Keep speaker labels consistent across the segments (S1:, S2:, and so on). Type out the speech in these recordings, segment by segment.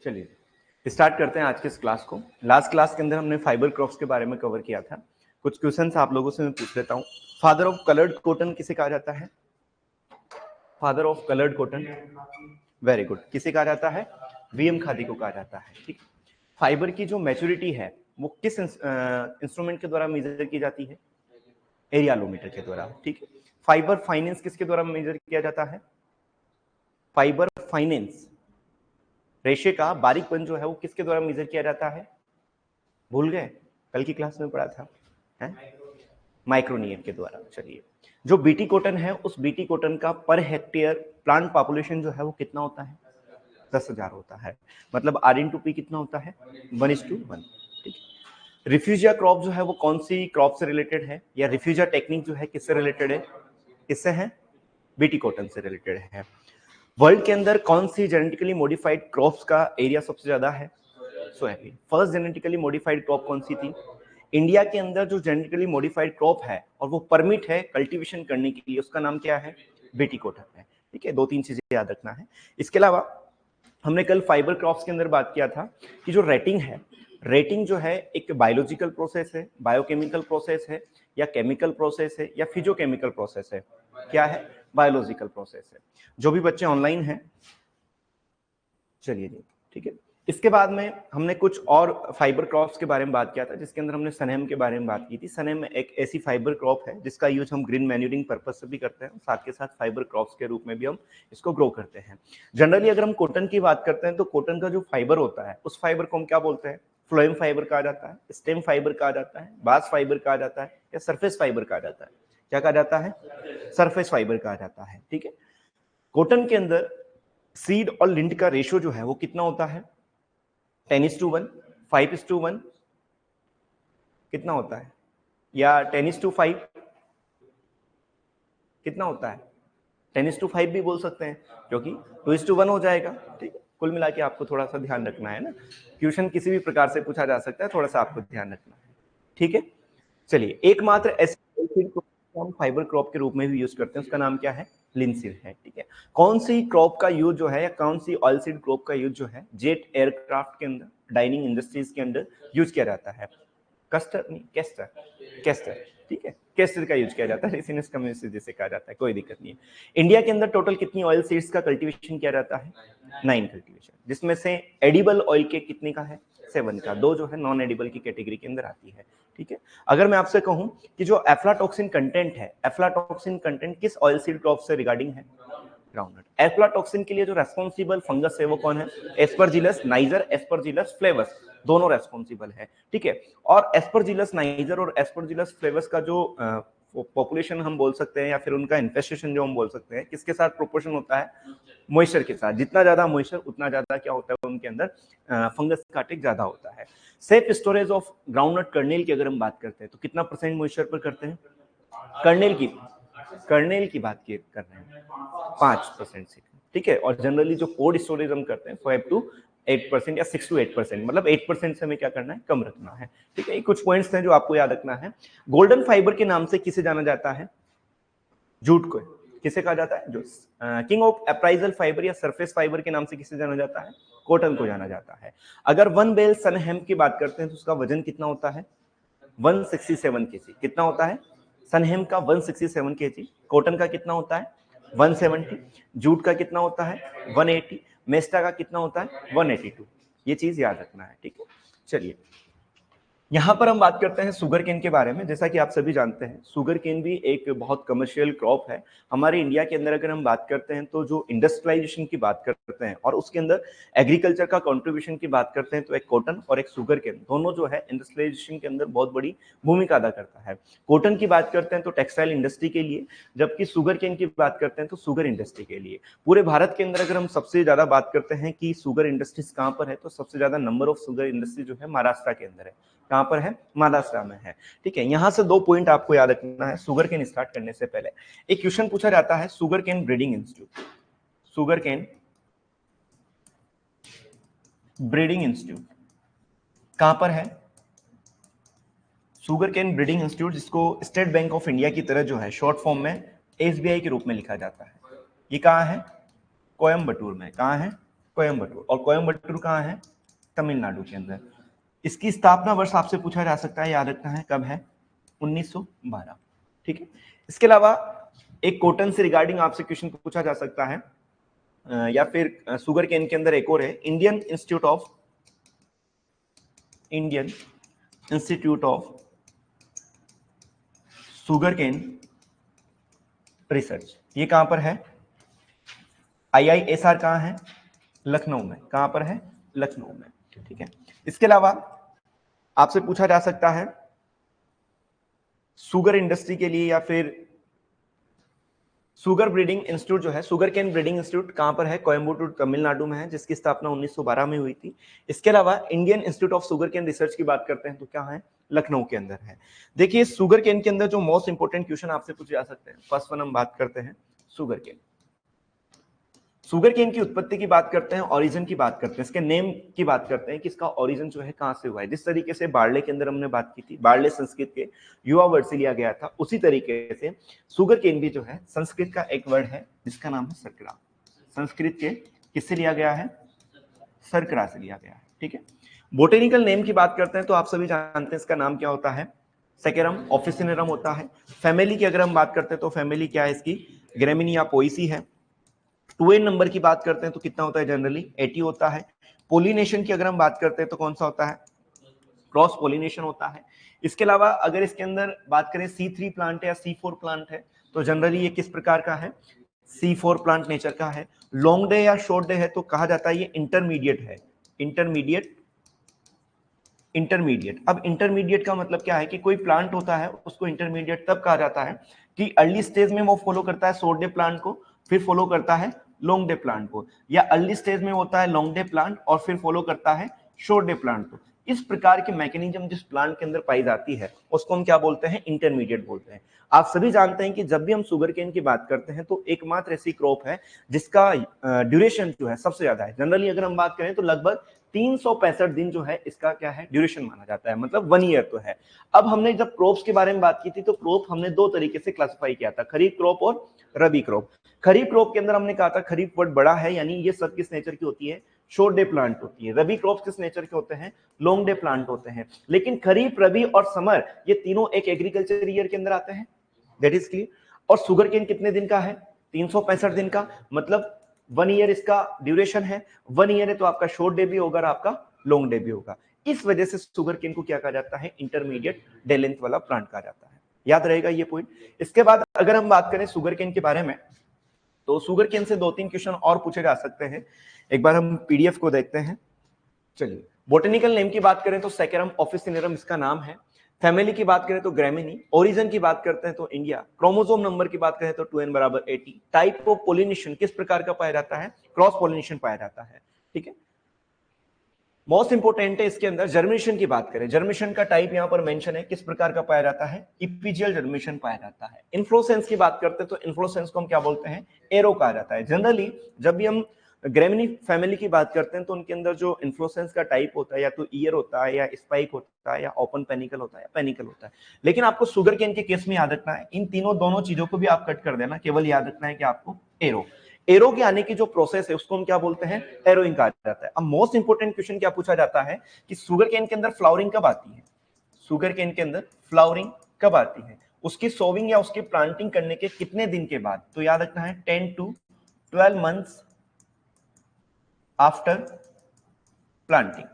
S1: चलिए स्टार्ट करते हैं आज के इस क्लास को। लास्ट क्लास के अंदर हमने फाइबर क्रॉप्स के बारे में कवर किया था। कुछ क्वेश्चंस आप लोगों से मैं पूछ लेता हूँ। फादर ऑफ कलर्ड कॉटन किसे कहा जाता है? Father of coloured cotton, very good, किसे कहा जाता है? वीएम खादी को कहा जाता है। ठीक, फाइबर की जो मैच्योरिटी है वो किस इंस्ट्रूमेंट के द्वारा मेजर की जाती है? एरियालोमीटर के द्वारा। ठीक है, फाइबर फाइनेंस किसके द्वारा मेजर किया जाता है? फाइबर फाइनेंस रेशे का बारीकपन जो है वो किसके द्वारा मेजर किया जाता है? भूल गए? कल की क्लास में पढ़ा था, माइक्रोनियम के द्वारा। चलिए, जो बीटी कॉटन है उस बीटी कॉटन का पर हेक्टेयर प्लांट पॉपुलेशन जो है वो कितना होता है? 10,000 होता है। मतलब R/P कितना होता है? 1:1। ठीक है, रिफ्यूजिया क्रॉप जो है वो कौन सी क्रॉप से रिलेटेड है, या रिफ्यूजिया टेक्निक जो है किससे रिलेटेड है? किससे है? बीटी कॉटन से रिलेटेड है। वर्ल्ड के अंदर कौन सी जेनेटिकली मॉडिफाइड क्रॉप्स का एरिया सबसे ज्यादा है? Soybean. First genetically modified crop कौन सी थी? इंडिया के अंदर जो जेनेटिकली मॉडिफाइड क्रॉप है और वो परमिट है कल्टीवेशन करने के लिए, उसका नाम क्या है? बीटी कॉटन है। ठीक है, 2-3 चीजें याद रखना है। इसके अलावा हमने कल फाइबर क्रॉप्स के अंदर बात किया था कि जो रेटिंग है, रेटिंग जो है एक बायोलॉजिकल प्रोसेस है, बायोकेमिकल प्रोसेस है, या केमिकल प्रोसेस है, या फिजियोकेमिकल प्रोसेस है? क्या है? बायोलॉजिकल प्रोसेस है। जो भी बच्चे ऑनलाइन हैं, चलिए जी, ठीक है। इसके बाद में हमने कुछ और फाइबर क्रॉप्स के बारे में बात किया था, जिसके अंदर हमने सनेम के बारे में बात की थी। सनेम एक ऐसी फाइबर क्रॉप है जिसका यूज हम ग्रीन मैन्यूरिंग पर्पज से भी करते हैं, साथ के साथ फाइबर क्रॉप्स के रूप में भी हम इसको ग्रो करते हैं। जनरली अगर हम कॉटन की बात करते हैं तो कॉटन का जो फाइबर होता है उस फाइबर को हम क्या बोलते हैं? फ्लोएम फाइबर कहा जाता है, स्टेम फाइबर कहा जाता है, बास फाइबर कहा जाता है, या सरफेस फाइबर कहा जाता है? क्या कहा जाता है? सरफेस फाइबर कहा जाता है। ठीक है, कॉटन के अंदर सीड और लिंट का रेशियो जो है वो कितना होता है? 10:1, 5:1, कितना होता है? या 10:5 कितना होता है? 10:5 भी बोल सकते हैं, क्योंकि 2:1 हो जाएगा। ठीक है, कुल मिला के आपको थोड़ा सा ध्यान रखना है ना, क्वेश्चन किसी भी प्रकार से पूछा जा सकता है, थोड़ा सा आपको ध्यान रखना है। ठीक है, चलिए, एकमात्र ऐसे हम फाइबर क्रॉप के रूप में भी यूज करते हैं, उसका नाम क्या है? लिनसीड है। ठीक है, कौन सी क्रॉप का यूज जो है, या कौन सी ऑयल सीड क्रॉप का यूज जो है जेट एयरक्राफ्ट के अंदर, डाइनिंग इंडस्ट्रीज के अंदर यूज किया जाता है? कस्टर नहीं, कैस्टर, कैस्टर। ठीक है, कैस्टर का यूज किया जाता है, रेसिनस कम्युनिस्ट जिसे कहा जाता है, कोई दिक्कत नहीं है। इंडिया के अंदर टोटल कितनी ऑयल सीड्स का कल्टीवेशन किया जाता है? 9 कल्टीवेशन, जिसमें से एडिबल ऑयल के कितने का है? 7 का। 2 जो है नॉन एडिबल की कैटेगरी के अंदर आती है। ठीक है, अगर मैं आपसे कहूं कि जो एफ्लाटॉक्सिन कंटेंट है, एफ्लाटॉक्सिन कंटेंट किस ऑयल सीड क्रॉप से रिगार्डिंग है? ग्राउंडनट। एफ्लाटॉक्सिन के लिए जो रेस्पॉन्सिबल फंगस है वो कौन है? एस्परजिलस नाइजर, एस्परजिलस फ्लेवस, दोनों रेस्पॉन्सिबल है। ठीक है, और एस्परजिलस नाइजर और एस्परजिलस फ्लेवस का जो पॉपुलेशन हम बोल सकते हैं, या फिर उनका इन्फेस्टेशन जो हम बोल सकते हैं, किसके साथ प्रोपोर्शन होता है? मॉइस्चर के साथ। जितना ज्यादा मॉइस्चर उतना ज्यादा क्या होता है उनके अंदर? फंगस का अटैक ज्यादा होता है। Safe storage of groundnut kernel की अगर हम बात करते हैं तो कितना % मॉइस्चर पर करते हैं? कर्नेल की बात कर रहे हैं 5% से। ठीक है, और जनरली जो कोल्ड स्टोरेज हम करते हैं 5 to 8% या 6 to 8%, मतलब 8% से हमें क्या करना है? कम रखना है। ठीक है, कुछ पॉइंट्स हैं जो आपको याद रखना है। गोल्डन फाइबर के नाम से किसे जाना जाता है? जूट को किसे कहा जाता है? जो किंग ऑफ अप्राइजल फाइबर या सरफेस फाइबर के नाम से किसे जाना जाता है? कॉटन को जाना जाता है। अगर वन बेल सन हेम्प की बात करते हैं तो उसका वजन कितना होता है? 167 kg। कितना होता है? सनहेम का 167 kg। कॉटन का कितना होता है? 170। जूट का कितना होता है? 180। मेस्टा का कितना होता है? 182। ये चीज याद रखना है। ठीक है, चलिए, यहाँ पर हम बात करते हैं शुगर केन के बारे में। जैसा कि आप सभी जानते हैं, शुगर केन भी एक बहुत कमर्शियल क्रॉप है। हमारे इंडिया के अंदर अगर हम बात करते हैं तो जो इंडस्ट्रियलाइजेशन की बात करते हैं और उसके अंदर एग्रीकल्चर का कंट्रीब्यूशन की बात करते हैं, तो एक कॉटन और एक शुगर केन दोनों जो है इंडस्ट्रियलाइजेशन के अंदर बहुत बड़ी भूमिका अदा करता है। कॉटन की बात करते हैं तो टेक्सटाइल इंडस्ट्री के लिए, जबकि शुगर केन की बात करते हैं तो शुगर इंडस्ट्री के लिए। पूरे भारत के अंदर अगर हम सबसे ज्यादा बात करते हैं कि शुगर इंडस्ट्रीज कहाँ पर है, तो सबसे ज्यादा नंबर ऑफ शुगर इंडस्ट्री जो है महाराष्ट्र के अंदर है। कहां पर है? महाराष्ट्र में है। ठीक है, यहां से 2 पॉइंट आपको याद रखना है शुगर केन स्टार्ट करने से पहले। एक क्वेश्चन पूछा जाता है sugar cane breeding institute, sugar cane breeding institute कहां पर है? शुगर केन ब्रीडिंग इंस्टीट्यूट, जिसको स्टेट बैंक ऑफ इंडिया की तरह जो है शॉर्ट फॉर्म में SBI के रूप में लिखा जाता है, ये कहां है? कोयम्बटूर में। कहां है? कोयम्बटूर, और कोयम्बटूर कहाँ है? तमिलनाडु के अंदर। इसकी स्थापना वर्ष आपसे पूछा जा सकता है, याद रखना है कब है? 1912। ठीक है। इसके अलावा एक कॉटन से रिगार्डिंग आपसे क्वेश्चन पूछा जा सकता है, या फिर शुगर केन के अंदर एक और है, Indian Institute of sugar Cane Research. ये कहां पर है? IISR कहां है? लखनऊ में। कहां पर है? लखनऊ में। ठीक है। इसके अलावा आपसे पूछा जा सकता है शुगर इंडस्ट्री के लिए, या फिर शुगर ब्रीडिंग इंस्टीट्यूट जो है, शुगर केन ब्रीडिंग इंस्टीट्यूट कहां पर है? कोयम्बटूर तमिलनाडु में है, जिसकी स्थापना 1912 में हुई थी। इसके अलावा Indian Institute of sugar Cane Research की बात करते हैं तो क्या है? लखनऊ के अंदर है। देखिए शुगर केन के अंदर जो मोस्ट इंपोर्टेंट क्वेश्चन आपसे पूछे जा सकते हैं, फर्स्ट वन हम बात करते हैं शुगर केन। शुगर केन की उत्पत्ति की बात करते हैं, ओरिजिन की बात करते हैं, इसके नेम की बात करते हैं कि इसका ओरिजिन जो है कहां से हुआ है। जिस तरीके से बार्ले के अंदर हमने बात की थी, बार्ले संस्कृत के युवा वर्ड से लिया गया था, उसी तरीके से शुगर केन भी जो है संस्कृत का एक वर्ड है जिसका नाम है सर्करा। संस्कृत के किससे लिया गया है? सर्करा से लिया गया है। ठीक है। बोटेनिकल नेम की बात करते हैं तो आप सभी जानते हैं इसका नाम क्या होता है? सेकेरम ऑफिसिनेरम होता है। फैमिली की अगर हम बात करते हैं तो फैमिली क्या है इसकी? ग्रेमिनिया पोएसी है। 2n नंबर की बात करते हैं तो कितना होता है? जनरली 80 होता है। पोलिनेशन की अगर हम बात करते हैं तो कौन सा होता है? क्रॉस पोलिनेशन होता है। इसके अलावा अगर इसके अंदर बात करें C3 प्लांट है या C4 प्लांट है तो जनरली ये किस प्रकार का है? C4 प्लांट नेचर का है। लॉन्ग डे या शॉर्ट डे है तो कहा जाता है ये इंटरमीडिएट है। इंटरमीडिएट। अब इंटरमीडिएट का मतलब क्या है कि कोई प्लांट होता है उसको इंटरमीडिएट तब कहा जाता है कि अर्ली स्टेज में वो फॉलो करता है शॉर्ट डे प्लांट को, फिर फॉलो करता है लॉन्ग डे प्लांट को, या अर्ली स्टेज में होता है लॉन्ग डे प्लांट और फिर फॉलो करता है शॉर्ट डे प्लांट को। इस प्रकार की मैकेनिज्म जिस प्लांट के अंदर पाई जाती है उसको हम क्या बोलते हैं? इंटरमीडिएट बोलते हैं। आप सभी जानते हैं कि जब भी हम शुगर केन की बात करते हैं तो एकमात्र ऐसी क्रॉप है जिसका ड्यूरेशन जो है सबसे ज्यादा है। जनरली अगर हम बात करें तो लगभग 365 दिन जो है इसका क्या है? ड्यूरेशन माना जाता है, मतलब 1 ईयर तो है। अब हमने जब क्रॉप्स के बारे में बात की थी तो क्रॉप हमने दो तरीके से क्लासिफाई किया था, खरीफ क्रॉप और रबी क्रॉप। खरीफ क्रॉप के अंदर हमने कहा था खरीफ वर्ड बड़ा है, यानी ये सब किस नेचर की होती है? शॉर्ट डे प्लांट होती है। रबी क्रॉप किस नेचर के होते हैं? लॉन्ग डे प्लांट होते हैं। लेकिन खरीफ, रबी और समर ये तीनों एक एग्रीकल्चर ईयर के अंदर आते हैं, दैट इज क्लियर। और शुगर केन कितने दिन का है? 365 दिन का, मतलब 1 ईयर इसका ड्यूरेशन है। 1 ईयर है तो आपका शॉर्ट डे भी होगा और आपका लॉन्ग डे भी होगा। इस वजह से शुगर केन को क्या कहा जाता है? इंटरमीडिएट डे लेंथ वाला प्लांट कहा जाता है। याद रहेगा ये पॉइंट। इसके बाद अगर हम बात करें शुगर केन के बारे में तो शुगर केन से 2-3 क्वेश्चन और पूछे जा सकते हैं। एक बार हम पीडीएफ को देखते हैं। चलिए, बोटेनिकल नेम की बात करें तो सेकेरम ऑफिसिनेरम इसका नाम है। फैमिली की बात करें तो ग्रेमिनी। ओरिजिन की बात करते हैं तो इंडिया। क्रोमोसोम नंबर की बात करें तो 2n बराबर 80। टाइप ऑफ पोलिनेशन किस प्रकार का पाया जाता है? क्रॉस पोलिनेशन पाया जाता है। ठीक है। मोस्ट इंपोर्टेंट है इसके अंदर जर्मिनेशन की बात करें, जर्मिनेशन का टाइप यहां पर मेंशन है, किस प्रकार का पाया जाता है? इपिजियल जर्मिनेशन पाया जाता है। इन्फ्लोरेसेंस की बात करते हैं तो इन्फ्लोरेसेंस को हम क्या बोलते हैं? एरो कहा जाता है। जनरली जब भी हम ग्रेमिनी फैमिली की बात करते हैं तो उनके अंदर जो इन्फ्लोरेसेंस का टाइप होता है या तो ईयर होता है या स्पाइक होता है या ओपन पेनिकल होता है या पेनिकल होता है। लेकिन आपको शुगर केन के केस में याद रखना है, इन दोनों चीजों को भी आप कट कर देना, केवल याद रखना है कि आपको एरो। एरो के आने की जो प्रोसेस है उसको हम क्या बोलते हैं? एरोइंग कहा जाता है। अब मोस्ट इंपोर्टेंट क्वेश्चन क्या पूछा जाता है कि शुगर केन के अंदर फ्लावरिंग कब आती है? शुगर केन के अंदर फ्लावरिंग कब आती है? उसकी सोविंग या उसकी प्लांटिंग करने के कितने दिन के बाद? तो याद रखना है 10 to 12 मंथ्स आफ्टर प्लांटिंग।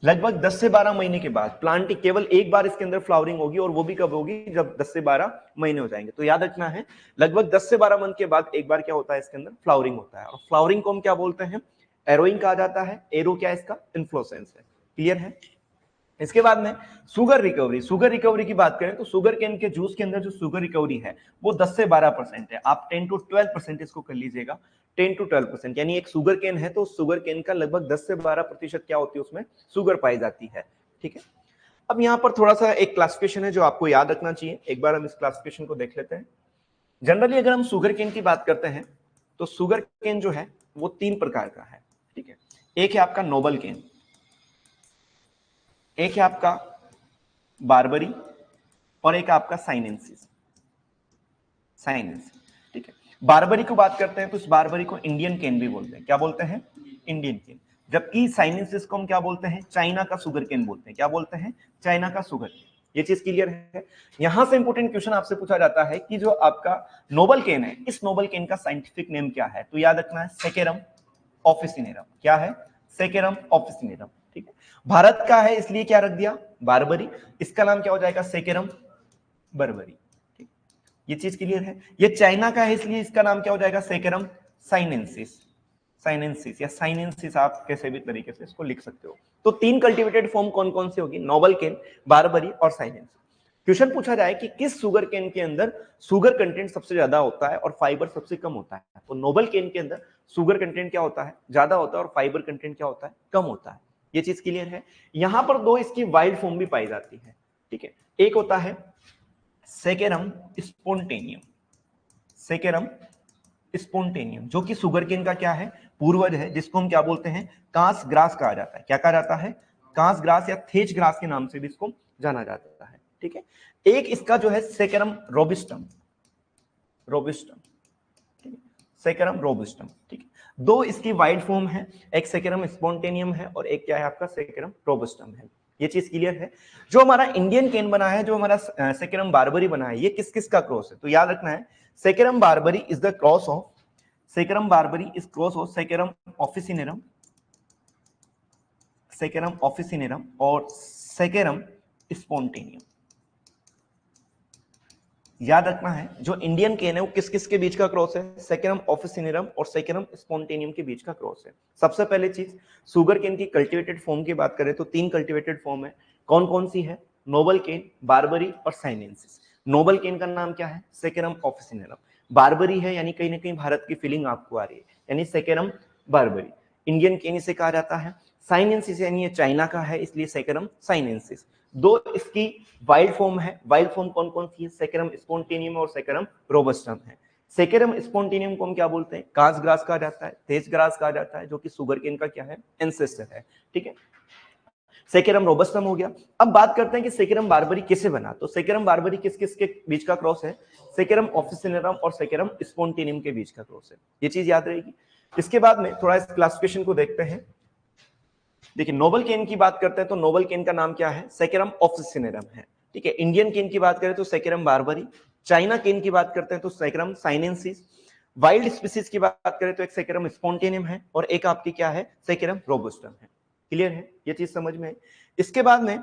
S1: लगभग 10 से 12 महीने के बाद प्लांटिंग, केवल एक बार इसके अंदर फ्लावरिंग होगी और वो भी कब होगी? जब 10 से 12 महीने हो जाएंगे। तो याद रखना है लगभग 10 से 12 मंथ के बाद एक बार क्या होता है? इसके अंदर फ्लावरिंग होता है। और फ्लावरिंग को हम क्या बोलते हैं? एरोइंग कहा जाता है। एरो क्या है? इसका इन्फ्लोरेसेंस है। क्लियर है। इसके बाद में शुगर रिकवरी। शुगर रिकवरी की बात करें तो शुगर केन के जूस के अंदर जो शुगर रिकवरी है वो 10 से 12% है। आप 10 to 12% इसको कर लीजिएगा। 10 to 12%, यानी एक शुगर केन है तो शुगर केन का लगभग 10 से 12% क्या होती है? उसमें शुगर पाई जाती है। ठीक है। अब यहाँ पर थोड़ा सा एक क्लासिफिकेशन है जो आपको याद रखना चाहिए। एक बार हम इस क्लासिफिकेशन को देख लेते हैं। जनरली अगर हम शुगर केन की बात करते हैं तो शुगर केन जो है वो 3 प्रकार का है। ठीक है। एक है आपका नोबल केन, एक है आपका बारबरी और एक आपका साइनेंसिस। ठीक है। बारबरी को बात करते हैं तो इस बारबरी को इंडियन केन भी बोलते हैं। क्या बोलते हैं? इंडियन केन। जबकि साइनेंसिस को हम क्या बोलते हैं? चाइना का सुगर केन बोलते हैं। क्या बोलते हैं? चाइना का सुगर केन। ये चीज क्लियर है? यहां से इंपोर्टेंट क्वेश्चन आपसे पूछा जाता है कि जो आपका नोबल केन है, इस नोबल केन का साइंटिफिक नेम क्या है? तो याद रखना है सेकेरम ऑफिसिनेरम। क्या है? Saccharum officinarum. ठीक है, भारत का है इसलिए क्या रख दिया? बारबरी। इसका नाम क्या हो जाएगा? सेकेरम बर्बरी। ठीक, ये चीज क्लियर है? ये चाइना का है इसलिए इसका नाम क्या हो जाएगा? Saccharum sinensis. साइनेंसिस या साइनेंसिस आप कैसे भी तरीके से इसको लिख सकते हो। तो तीन कल्टीवेटेड फॉर्म कौन कौन सी होगी? नोबल केन, बारबरी और साइनेंसिस। क्वेश्चन पूछा जाए कि किस सुगर केन के अंदर सुगर कंटेंट सबसे ज्यादा होता है और फाइबर सबसे कम होता है? तो नोबल केन के अंदर सुगर कंटेंट क्या होता है? ज्यादा होता है और फाइबर कंटेंट क्या होता है? कम होता है। ये चीज क्लियर है? यहां पर दो इसकी वाइल्ड फॉर्म भी पाई जाती है। ठीक है, एक होता है सेकेरम स्पोंटेनियम। सेकेरम स्पोंटेनियम जो कि सुगर केन का क्या है? पूर्वज है, जिसको हम क्या बोलते हैं? कांस ग्रास कहा जाता है। क्या कहा जाता है? कांस ग्रास या थेज ग्रास के नाम से भी इसको जाना जाता है। ठीक है, एक इसका जो है सेकेरम रोबिस्टम। रोबिस्टम, ठीक है, सेकेरम रोबिस्टम। ठीक है, दो इसकी वाइड फॉर्म है, एक सेकेरम स्पोंटेनियम है और एक क्या है आपका? सेकेरम रोबिस्टम है। ये चीज क्लियर है? जो हमारा इंडियन केन बना है, जो हमारा सेकेरम बारबरी बना है, ये किस किस का क्रॉस है? तो याद रखना है saccharum Barbari is the cross of, saccharum Barbari is cross of saccharum officinarum, saccharum officinarum और सेकेरम स्पोंटेनियम। याद रखना है जो इंडियन केन है वो किस किस के बीच का क्रॉस है? सेकेरम ऑफिसिनेरम और सेकेरम स्पोंटेनियम के बीच का क्रॉस है। सबसे पहले चीज, सुगर केन की कल्टीवेटेड फॉर्म की बात करें तो तीन कल्टीवेटेड फॉर्म है। कौन कौन सी है? नोबल केन, बारबरी और साइनेंसिस। नोबल केन का नाम क्या है? Saccharum officinarum. बारबरी है यानी कहीं ना कहीं भारत की फीलिंग आपको आ रही है, यानी सेकेरम बारबरी। इंडियन केन इसे कहा जाता है। साइनेंसिस यानी ये चाइना का है इसलिए सेकेरम साइनेंसिस। दो इसकी वाइल्ड फॉर्म है। वाइल्ड फॉर्म कौन कौन सी है? सेकेरम स्पोंटेनियम और सेकेरम रोबस्टम है। सेकेरम स्पोंटेनियम को हम क्या बोलते हैं? कांस ग्रास कहा जाता है, तेज ग्रास कहा जाता है, जो कि सुगर केन का क्या है? एंसेस्टर है। ठीक है, सेकेरम रोबस्टम हो गया। अब बात करते हैं कि सेकेरम बारबरी किसे बना? तो सेकेरम बारबरी किस किस के बीच का क्रॉस है? सेकेरम ऑफिसिनेरम और सेकेरम स्पोंटेनियम के बीच का क्रॉस है। ये चीज याद रहेगी। इसके बाद में थोड़ा इस क्लासिफिकेशन को देखते हैं। देखिए, नोबल केन की बात करते हैं तो नोबल केन का नाम क्या है? सेकेरम ऑफिसिनेरम है। ठीक है, इंडियन केन की बात करें तो सेकेरम बारबरी। चाइना केन की बात करते हैं तो सेकेरम साइनेंसिस। वाइल्ड स्पीसीज की बात करें तो एक सेकेरम स्पोंटेनियम है और एक आपकी क्या है? सेकेरम रोबस्टम है। क्लियर है? ये चीज समझ में है? इसके बाद में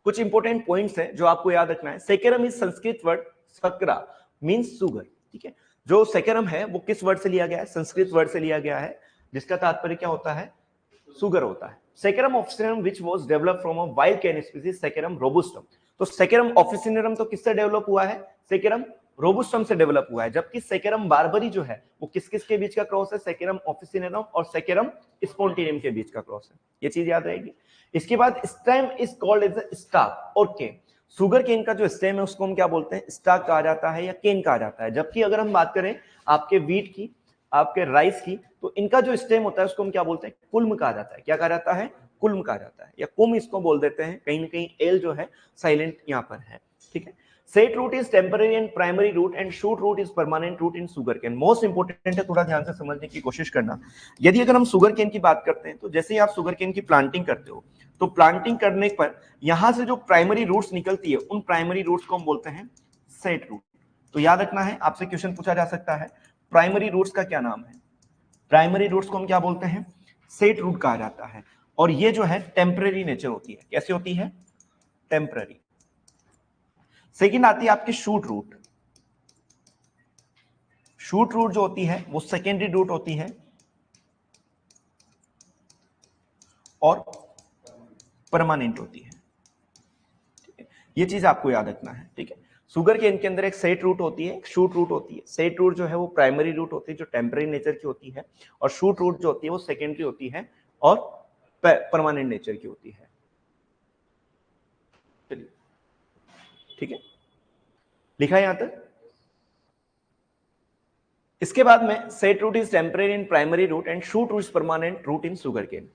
S1: कुछ इंपोर्टेंट पॉइंट्स हैं जो आपको याद रखना है। Saccharum is Sanskrit word sakra, means sugar. ठीक है, जो सेकेरम है वो किस वर्ड से लिया गया है? संस्कृत वर्ड से लिया गया है, जिसका तात्पर्य क्या होता है? सुगर होता है। Saccharum officinarum which was developed from a wild cane species saccharum robustum. तो सेकेरम ऑफिसिनेरम तो किससे डेवलप हुआ है? सेकेरम रोबस्टम से डेवलप हुआ है। जबकि सेकेरम बारबरी जो है वो किस किस के बीच का क्रॉस है? सेकेरम ऑफिसिनेरम और सेकेरम स्पोंटेनियम के बीच का क्रॉस है। ये चीज याद रहेगी। इसके बाद stem is called as a stalk or cane. Sugar cane का जो स्टेम है उसको हम क्या बोलते हैं? स्टाक कहा जाता है या केन कहा जाता है। जबकि अगर हम बात करें आपके वीट की, आपके राइस की, तो इनका जो स्टेम होता है उसको हम क्या बोलते हैं? कुल्म कहा जाता है। क्या कहा जाता है? कुल्म कहा जाता है या कुम इसको बोल देते हैं। कहीं ना कहीं एल जो है साइलेंट यहाँ पर है। ठीक है, sett root is temporary and primary root and shoot root is permanent root in sugar cane. Most important है, थोड़ा ध्यान से समझने की कोशिश करना। यदि अगर हम सुगर केन की बात करते हैं तो जैसे ही आप सुगर केन की प्लांटिंग करते हो तो प्लांटिंग करने पर यहां से जो प्राइमरी रूट्स निकलती है उन प्राइमरी रूट्स को हम बोलते हैं सेट रूट। तो याद रखना है, आपसे क्वेश्चन पूछा जा सकता है प्राइमरी रूट्स का क्या नाम है? प्राइमरी रूट्स को हम क्या बोलते हैं? सेट रूट कहा जाता है। और ये जो है टेम्पररी नेचर होती है। कैसे होती है? टेम्पररी। सेकंड आती है आपकी शूट रूट। शूट रूट जो होती है वो सेकेंडरी रूट होती है और परमानेंट होती है। ठीक है, ये चीज आपको याद रखना है। ठीक है, सुगर केन के अंदर एक सेट रूट होती है, एक शूट रूट होती है। सेट रूट जो है वो प्राइमरी रूट होती है जो टेम्पररी नेचर की होती है, और शूट रूट जो होती है वो सेकेंडरी होती है और परमानेंट नेचर की होती है। चलिए, ठीक है, लिखा है यहां तक। इसके बाद में sett root is temporary in primary root and shoot root is permanent root in sugar cane.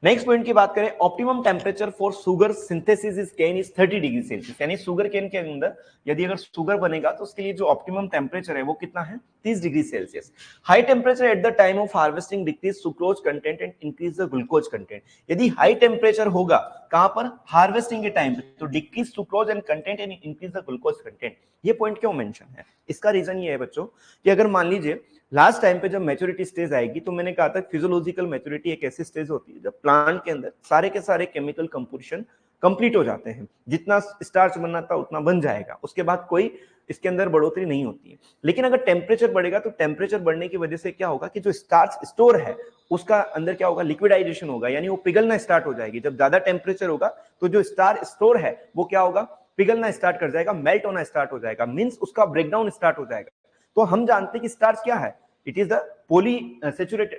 S1: Next point की बात करें, optimum temperature for sugar synthesis is cane is 30 degree Celsius, यानी शुगर केन के अंदर यदि अगर शुगर बनेगा तो उसके लिए जो ऑप्टिमम टेम्परेचर है वो कितना है, 30 degree Celsius. High temperature at the time of harvesting decrease sucrose content and increase the glucose content. यदि हाई टेम्परेचर होगा कहां पर, हार्वेस्टिंग के टाइम पे, तो decrease sucrose and content and increase the glucose content. ये पॉइंट क्यों mention है, इसका रीजन ये है बच्चों कि अगर मान लीजिए लास्ट टाइम पे जब मैच्योरिटी स्टेज आएगी, तो मैंने कहा था फिजियोलॉजिकल मैच्योरिटी एक ऐसी स्टेज होती है जब प्लांट के अंदर सारे के सारे केमिकल कंपोजिशन कंप्लीट हो जाते हैं, जितना स्टार्च बनना था उतना बन जाएगा, उसके बाद कोई इसके अंदर बढ़ोतरी नहीं होती है। लेकिन अगर टेम्परेचर बढ़ेगा तो टेम्परेचर बढ़ने की वजह से क्या होगा कि जो स्टार्च स्टोर है उसका अंदर क्या होगा, लिक्विडाइजेशन होगा, यानी वो पिघलना स्टार्ट हो जाएगी। जब ज्यादा टेम्परेचर होगा तो जो स्टार्च स्टोर है वो क्या होगा, पिघलना स्टार्ट कर जाएगा, मेल्ट होना स्टार्ट हो जाएगा, मींस उसका ब्रेकडाउन स्टार्ट हो जाएगा। तो हम जानते हैं कि स्टार्च क्या है, it is the poly saturate,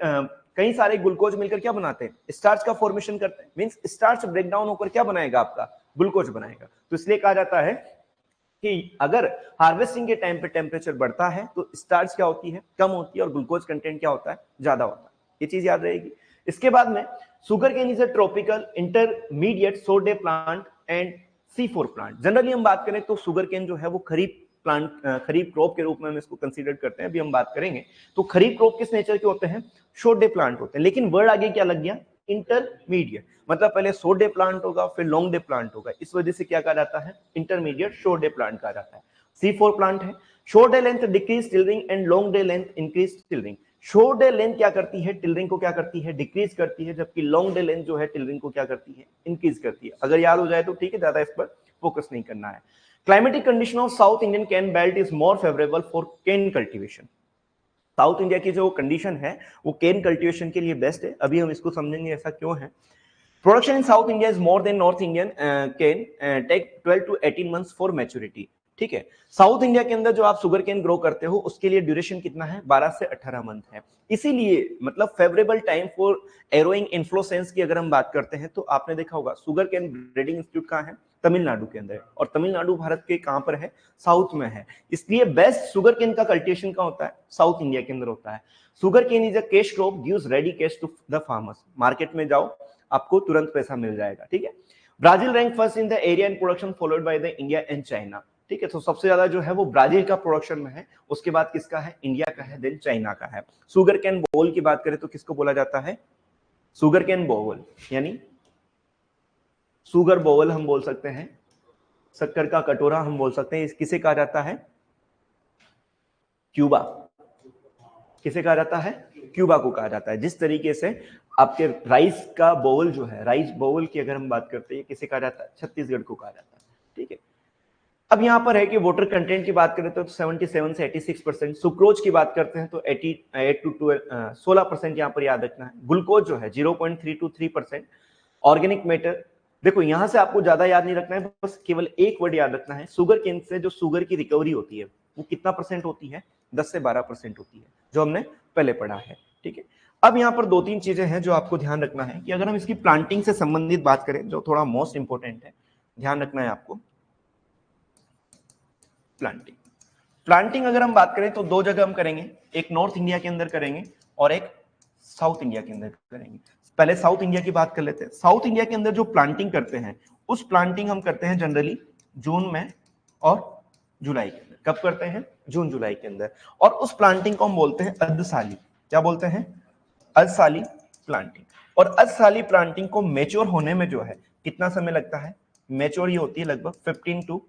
S1: कई सारे ग्लूकोज मिलकर क्या बनाते हैं, स्टार्च का फॉर्मेशन करते हैं, मींस स्टार्च ब्रेकडाउन होकर क्या बनाएगा आपका, ग्लूकोज बनाएगा। तो इसलिए कहा जाता है कि अगर हार्वेस्टिंग के टाइम पे टेम्परेचर बढ़ता है तो स्टार्च क्या होती है, कम होती है, और ग्लूकोज कंटेंट क्या होता है, ज्यादा होता है। ये चीज याद रहेगी। इसके बाद में sugar cane is a tropical intermediate short day plant and C4 plant. Generally हम बात करें तो सुगर केन जो है वो खरीफ प्लांट, खरीफ क्रॉप के रूप में हम इसको कंसीडर करते हैं। अभी हम बात करेंगे तो खरीफ क्रॉप किस नेचर के होते हैं, शॉर्ट डे प्लांट होते हैं। लेकिन वर्ड आगे क्या लग गया, इंटरमीडिएट, मतलब पहले शॉर्ट डे प्लांट होगा फिर लॉन्ग डे प्लांट होगा, इस वजह से क्या कहा जाता है, इंटरमीडिएट शॉर्ट डे प्लांट कहा जाता है। C4 प्लांट है। Short day length decrease tillering and long day length increase tillering. Short day length क्या करती है, टिलरिंग को क्या करती है, डिक्रीज करती है, जबकि लॉन्ग डे लेंथ जो है टिलरिंग को क्या करती है, इंक्रीज करती है। अगर याद हो जाए तो ठीक है, ज्यादा इस पर फोकस नहीं करना है। Climatic condition of South Indian cane belt is more favourable for cane cultivation. South India की जो कंडीशन है वो केन कल्टीवेशन के लिए बेस्ट है। अभी हम इसको समझेंगे ऐसा क्यों है। Production in South India is more than North Indian cane, take 12 to 18 months for maturity. ठीक है, साउथ इंडिया के अंदर जो आप शुगर केन ग्रो करते हो उसके लिए ड्यूरेशन कितना है, 12 से 18 मंथ है। इसीलिए मतलब favourable time for arrowing inflorescence की अगर हम बात करते हैं तो आपने देखा होगा शुगर केन ब्रीडिंग इंस्टीट्यूट कहाँ है, तमिलनाडु के अंदर, और तमिलनाडु भारत के कहां पर है, साउथ में है। इसलिए बेस्ट शुगर केन का कल्टीवेशन कहां होता है, साउथ इंडिया के अंदर होता है। Sugar cane is a cash crop, gives ready cash to the farmers. Market में जाओ आपको तुरंत पैसा मिल जाएगा। ठीक है, Brazil rank first in the area and production followed by the India and China. ठीक है, तो सबसे ज्यादा जो है वो ब्राजील का प्रोडक्शन में है, उसके बाद किसका है, इंडिया का है, देन चाइना का है। शुगर कैन बोल की बात करें तो किसको बोला जाता है, शुगर कैन बोल, यानी शुगर बोल हम बोल सकते हैं, शक्कर का कटोरा हम बोल सकते हैं। किसे कहा जाता है, क्यूबा। किसे कहा जाता है, क्यूबा को कहा जाता है। जिस तरीके से आपके राइस का बोल जो है, राइस बोल की अगर हम बात करते हैं, किसे कहा जाता है, छत्तीसगढ़ को कहा जाता है। ठीक है, अब यहां पर है कि वाटर कंटेंट की बात करें तो 77 से 86%, सुक्रोज की बात करते हैं तो 88 to 16% यहां पर याद रखना है। ग्लूकोज जो है 0.3 to 3%। ऑर्गेनिक मैटर, देखो यहां से आपको ज्यादा याद नहीं रखना है, बस केवल एक वर्ड याद रखना है, शुगर केन से जो शुगर की रिकवरी होती है वो कितना परसेंट होती है, 10 से 12% होती है, जो हमने पहले पढ़ा है। ठीक है, अब यहाँ पर दो तीन चीजें हैं जो आपको ध्यान रखना है कि अगर हम इसकी प्लांटिंग से संबंधित बात करें, जो थोड़ा मोस्ट इंपोर्टेंट है, ध्यान रखना है आपको। प्लांटिंग, प्लांटिंग अगर हम बात करें तो दो जगह हम करेंगे, एक नॉर्थ इंडिया के अंदर करेंगे और एक साउथ इंडिया के अंदर करेंगे। पहले साउथ इंडिया की बात कर लेते हैं। साउथ इंडिया के अंदर जो प्लांटिंग करते हैं उस प्लांटिंग हम करते हैं जनरली जून में और जुलाई के अंदर। कब करते हैं, जून जुलाई के अंदर। और उस प्लांटिंग को हम बोलते हैं अर्धसाली। क्या बोलते हैं, अर्धसाली प्लांटिंग। और अर्धसाली प्लांटिंग को मेच्योर होने में जो है कितना समय लगता है, मेच्योर ये होती है लगभग 15 to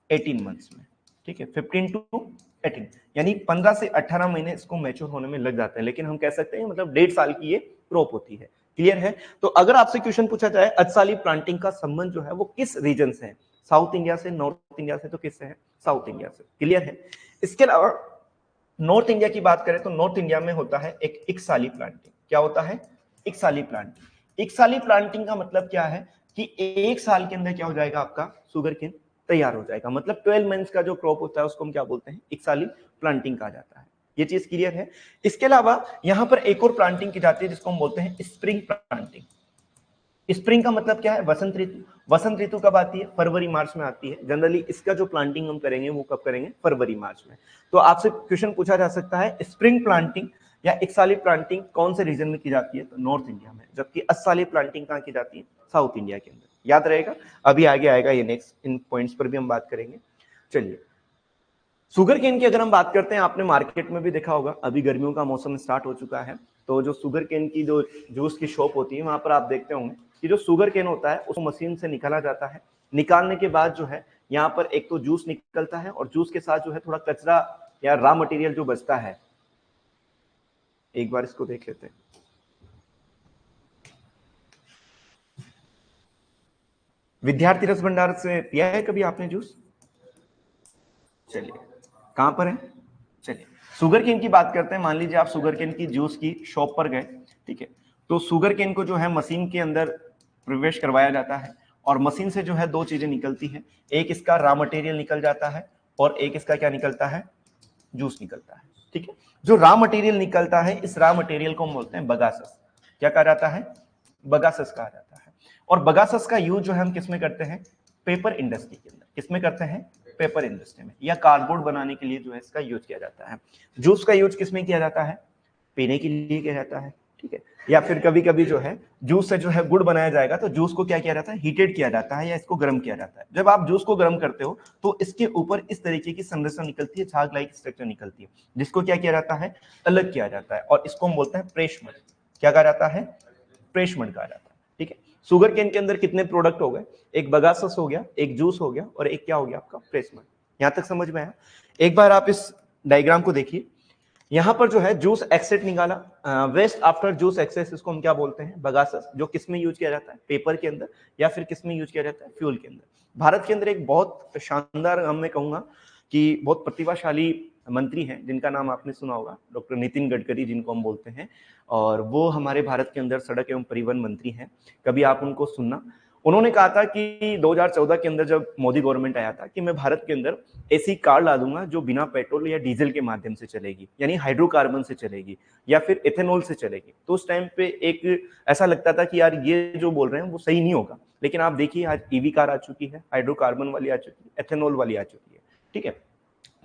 S1: 18 मंथ्स में। ठीक है, 15 to 18 यानी 15 से 18 महीने इसको मैच्योर होने में लग जाते हैं। लेकिन हम कह सकते हैं मतलब 1.5 साल की ये क्रॉप होती है। क्लियर है। तो अगर आपसे क्वेश्चन पूछा जाए अर्धसाली प्लांटिंग का संबंध जो है वो किस रीजन से है, साउथ इंडिया से, नॉर्थ इंडिया से, तो किससे है, साउथ इंडिया से। क्लियर है। इसके अलावा नॉर्थ इंडिया की बात करें तो नॉर्थ इंडिया में होता है एक इकसाली प्लांटिंग। क्या होता है, इकसाली प्लांटिंग। इकसाली प्लांटिंग का मतलब क्या है कि एक साल के अंदर क्या हो जाएगा, आपका शुगर केन तैयार हो जाएगा। मतलब 12 मंथ्स का जो क्रॉप होता है उसको हम क्या बोलते हैं, इकसाली प्लांटिंग कहा जाता है। ये चीज क्लियर है। इसके अलावा यहां पर एक और प्लांटिंग की जाती है जिसको हम बोलते हैं स्प्रिंग प्लांटिंग। स्प्रिंग का मतलब क्या है, वसंत ऋतु। वसंत ऋतु कब आती है, फरवरी मार्च में आती है। जनरली इसका जो प्लांटिंग हम करेंगे वो कब करेंगे, फरवरी मार्च में। तो आपसे क्वेश्चन पूछा जा सकता है स्प्रिंग प्लांटिंग या एक साली प्लांटिंग कौन से रीजन में की जाती है, तो नॉर्थ इंडिया में, जबकि 80 साली प्लांटिंग कहाँ की जाती है, साउथ इंडिया के अंदर। याद रहेगा, अभी आगे आएगा ये नेक्स्ट, इन पॉइंट्स पर भी हम बात करेंगे। चलिए, शुगर केन की अगर हम बात करते हैं, आपने मार्केट में भी देखा होगा, अभी गर्मियों का मौसम स्टार्ट हो चुका है, तो जो शुगर केन की जो जूस की शॉप होती है वहां पर आप देखते होंगे कि जो शुगर केन होता है उसको मशीन से निकाला जाता है। निकालने के बाद जो है यहाँ पर एक तो जूस निकलता है, और जूस के साथ जो है थोड़ा कचरा या रॉ मटेरियल जो बचता है, एक बार इसको देख लेते हैं। विद्यार्थी रस भंडार से पिया है कभी आपने जूस? चलिए, कहां पर है, चलिए शुगर केन की बात करते हैं। मान लीजिए आप शुगर केन की जूस की शॉप पर गए, ठीक है, तो शुगर केन को जो है मशीन के अंदर प्रवेश करवाया जाता है, और मशीन से जो है दो चीजें निकलती हैं, एक इसका रॉ मटेरियल निकल जाता है, और एक इसका क्या निकलता है, जूस निकलता है। ठीक है, जो रॉ मटेरियल निकलता है, इस रॉ मटेरियल को हम बोलते हैं बगासस। क्या कहा जाता है, बगासस कहा जाता है। और बगासस का यूज जो है हम किसमें करते हैं, पेपर इंडस्ट्री के अंदर। किसमें करते हैं, पेपर इंडस्ट्री में, या कार्डबोर्ड बनाने के लिए जो है इसका यूज किया जाता है। जूस का यूज किसमें किया जाता है, पीने के लिए किया जाता है, ठीक है। या फिर कभी कभी जो है जूस से जो है गुड़ बनाया जाएगा, तो जूस को क्या किया जाता है, हीटेड किया जाता है, या इसको गर्म किया जाता है। जब आप जूस को गर्म करते हो तो इसके ऊपर इस तरीके की संरचना निकलती है, झाग लाइक स्ट्रक्चर निकलती है, जिसको क्या किया जाता है, अलग किया जाता है, और इसको हम बोलते हैं प्रेस मड। क्या कहा जाता है, प्रेस मड कहा जाता है। ठीक है, शुगर केन के अंदर कितने प्रोडक्ट हो गए, एक बगासस हो गया, एक जूस हो गया, और एक क्या हो गया आपका, प्रेस मड। यहां तक समझ में आया? एक बार आप इस डायग्राम को देखिए, यहां पर जो है जूस एक्सेट निकाला, वेस्ट आफ्टर जूस एक्सेस, इसको हम क्या बोलते हैं, बगासस, जो किस में यूज किया जाता है, पेपर के अंदर, या फिर किस में यूज किया जाता है, फ्यूल के अंदर। भारत के अंदर एक बहुत शानदार, हम मैं कहूंगा कि बहुत प्रतिभाशाली मंत्री हैं, जिनका नाम आपने सुना होगा, डॉक्टर नितिन गडकरी, जिनको हम बोलते हैं, और वो हमारे भारत के अंदर सड़क एवं परिवहन मंत्री हैं। कभी आप उनको सुनना। उन्होंने कहा था कि 2014 के अंदर जब मोदी गवर्नमेंट आया था, कि मैं भारत के अंदर ऐसी कार ला दूंगा जो बिना पेट्रोल या डीजल के माध्यम से चलेगी, यानी हाइड्रोकार्बन से चलेगी या फिर एथेनॉल से चलेगी। तो उस टाइम पे एक ऐसा लगता था कि यार ये जो बोल रहे हैं वो सही नहीं होगा, लेकिन आप देखिए आज ईवी कार आ चुकी है, हाइड्रोकार्बन वाली आ चुकी है, एथेनॉल वाली आ चुकी है। ठीक है,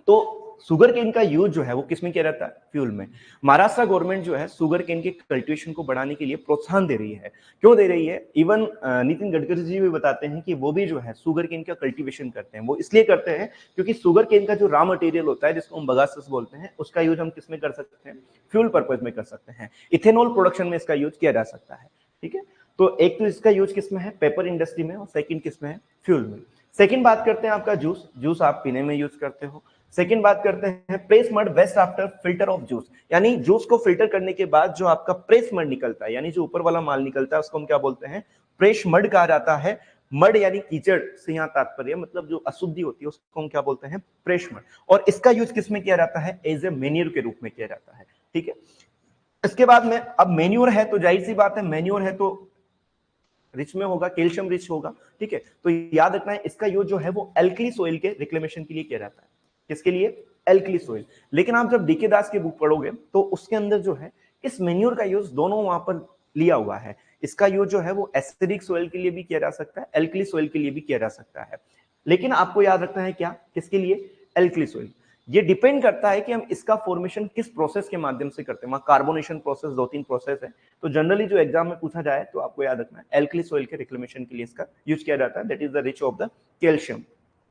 S1: तो शुगर केन का यूज जो है वो किसमें किया जाता है, फ्यूल में। महाराष्ट्र गवर्नमेंट जो है शुगर केन के कल्टीवेशन को बढ़ाने के लिए प्रोत्साहन दे रही है। क्यों दे रही है, इवन नितिन गडकरी जी भी बताते हैं कि वो भी जो है शुगर केन का कल्टीवेशन करते हैं। वो इसलिए करते हैं क्योंकि शुगर केन का जो रॉ मटेरियल होता है, जिसको हम बगासस बोलते हैं, उसका यूज हम किसमें कर सकते हैं, फ्यूल पर्पज में कर सकते हैं। इथेनॉल प्रोडक्शन में इसका यूज किया जा सकता है। ठीक है, तो एक तो इसका यूज किसमें है, पेपर इंडस्ट्री में, और सेकंड किसमें है, फ्यूल में। सेकंड बात करते हैं आपका जूस, जूस आप पीने में यूज करते हो। सेकंड बात करते हैं press mud waste after filter of juice, यानी जूस को फिल्टर करने के बाद जो आपका प्रेस मड निकलता है, यानी जो ऊपर वाला माल निकलता है, उसको हम क्या बोलते हैं, प्रेस मड कहा जाता है। मड यानी कीचड़ से यहाँ तात्पर्य, मतलब जो अशुद्धि होती है उसको हम क्या बोलते हैं, प्रेस मड। और इसका यूज किसमें किया जाता है, एज ए मेन्यूर के रूप में किया जाता है। ठीक है, इसके बाद में अब मेन्यूर है तो जाहिर सी बात है, मेन्यूर है तो रिच में होगा, कैल्शियम रिच होगा। ठीक है, तो याद रखना है इसका यूज जो है वो एल्कली सोइल के रिक्लेमेशन के लिए किया जाता है। किसके लिए, एल्कली सोइल। लेकिन आप जब डीके दास की बुक पढ़ोगे तो उसके अंदर जो है इस मेन्यूर का यूज दोनों वहां पर लिया हुआ है। इसका यूज जो है वो एसिडिक सोइल के लिए भी किया जा सकता है, एल्कली सोइल के लिए भी किया जा सकता है। लेकिन आपको याद रखना है क्या, किसके लिए, एल्कली सोइल। ये डिपेंड करता है कि हम इसका फॉर्मेशन किस प्रोसेस के माध्यम से करते हैं। वहां कार्बोनेशन प्रोसेस, 2-3 प्रोसेस है, तो जनरली जो एग्जाम में पूछा जाए तो आपको याद रखना है एल्कली सोइल के रिक्लेमेशन के लिए इसका यूज किया जाता है, that is the rich of the calcium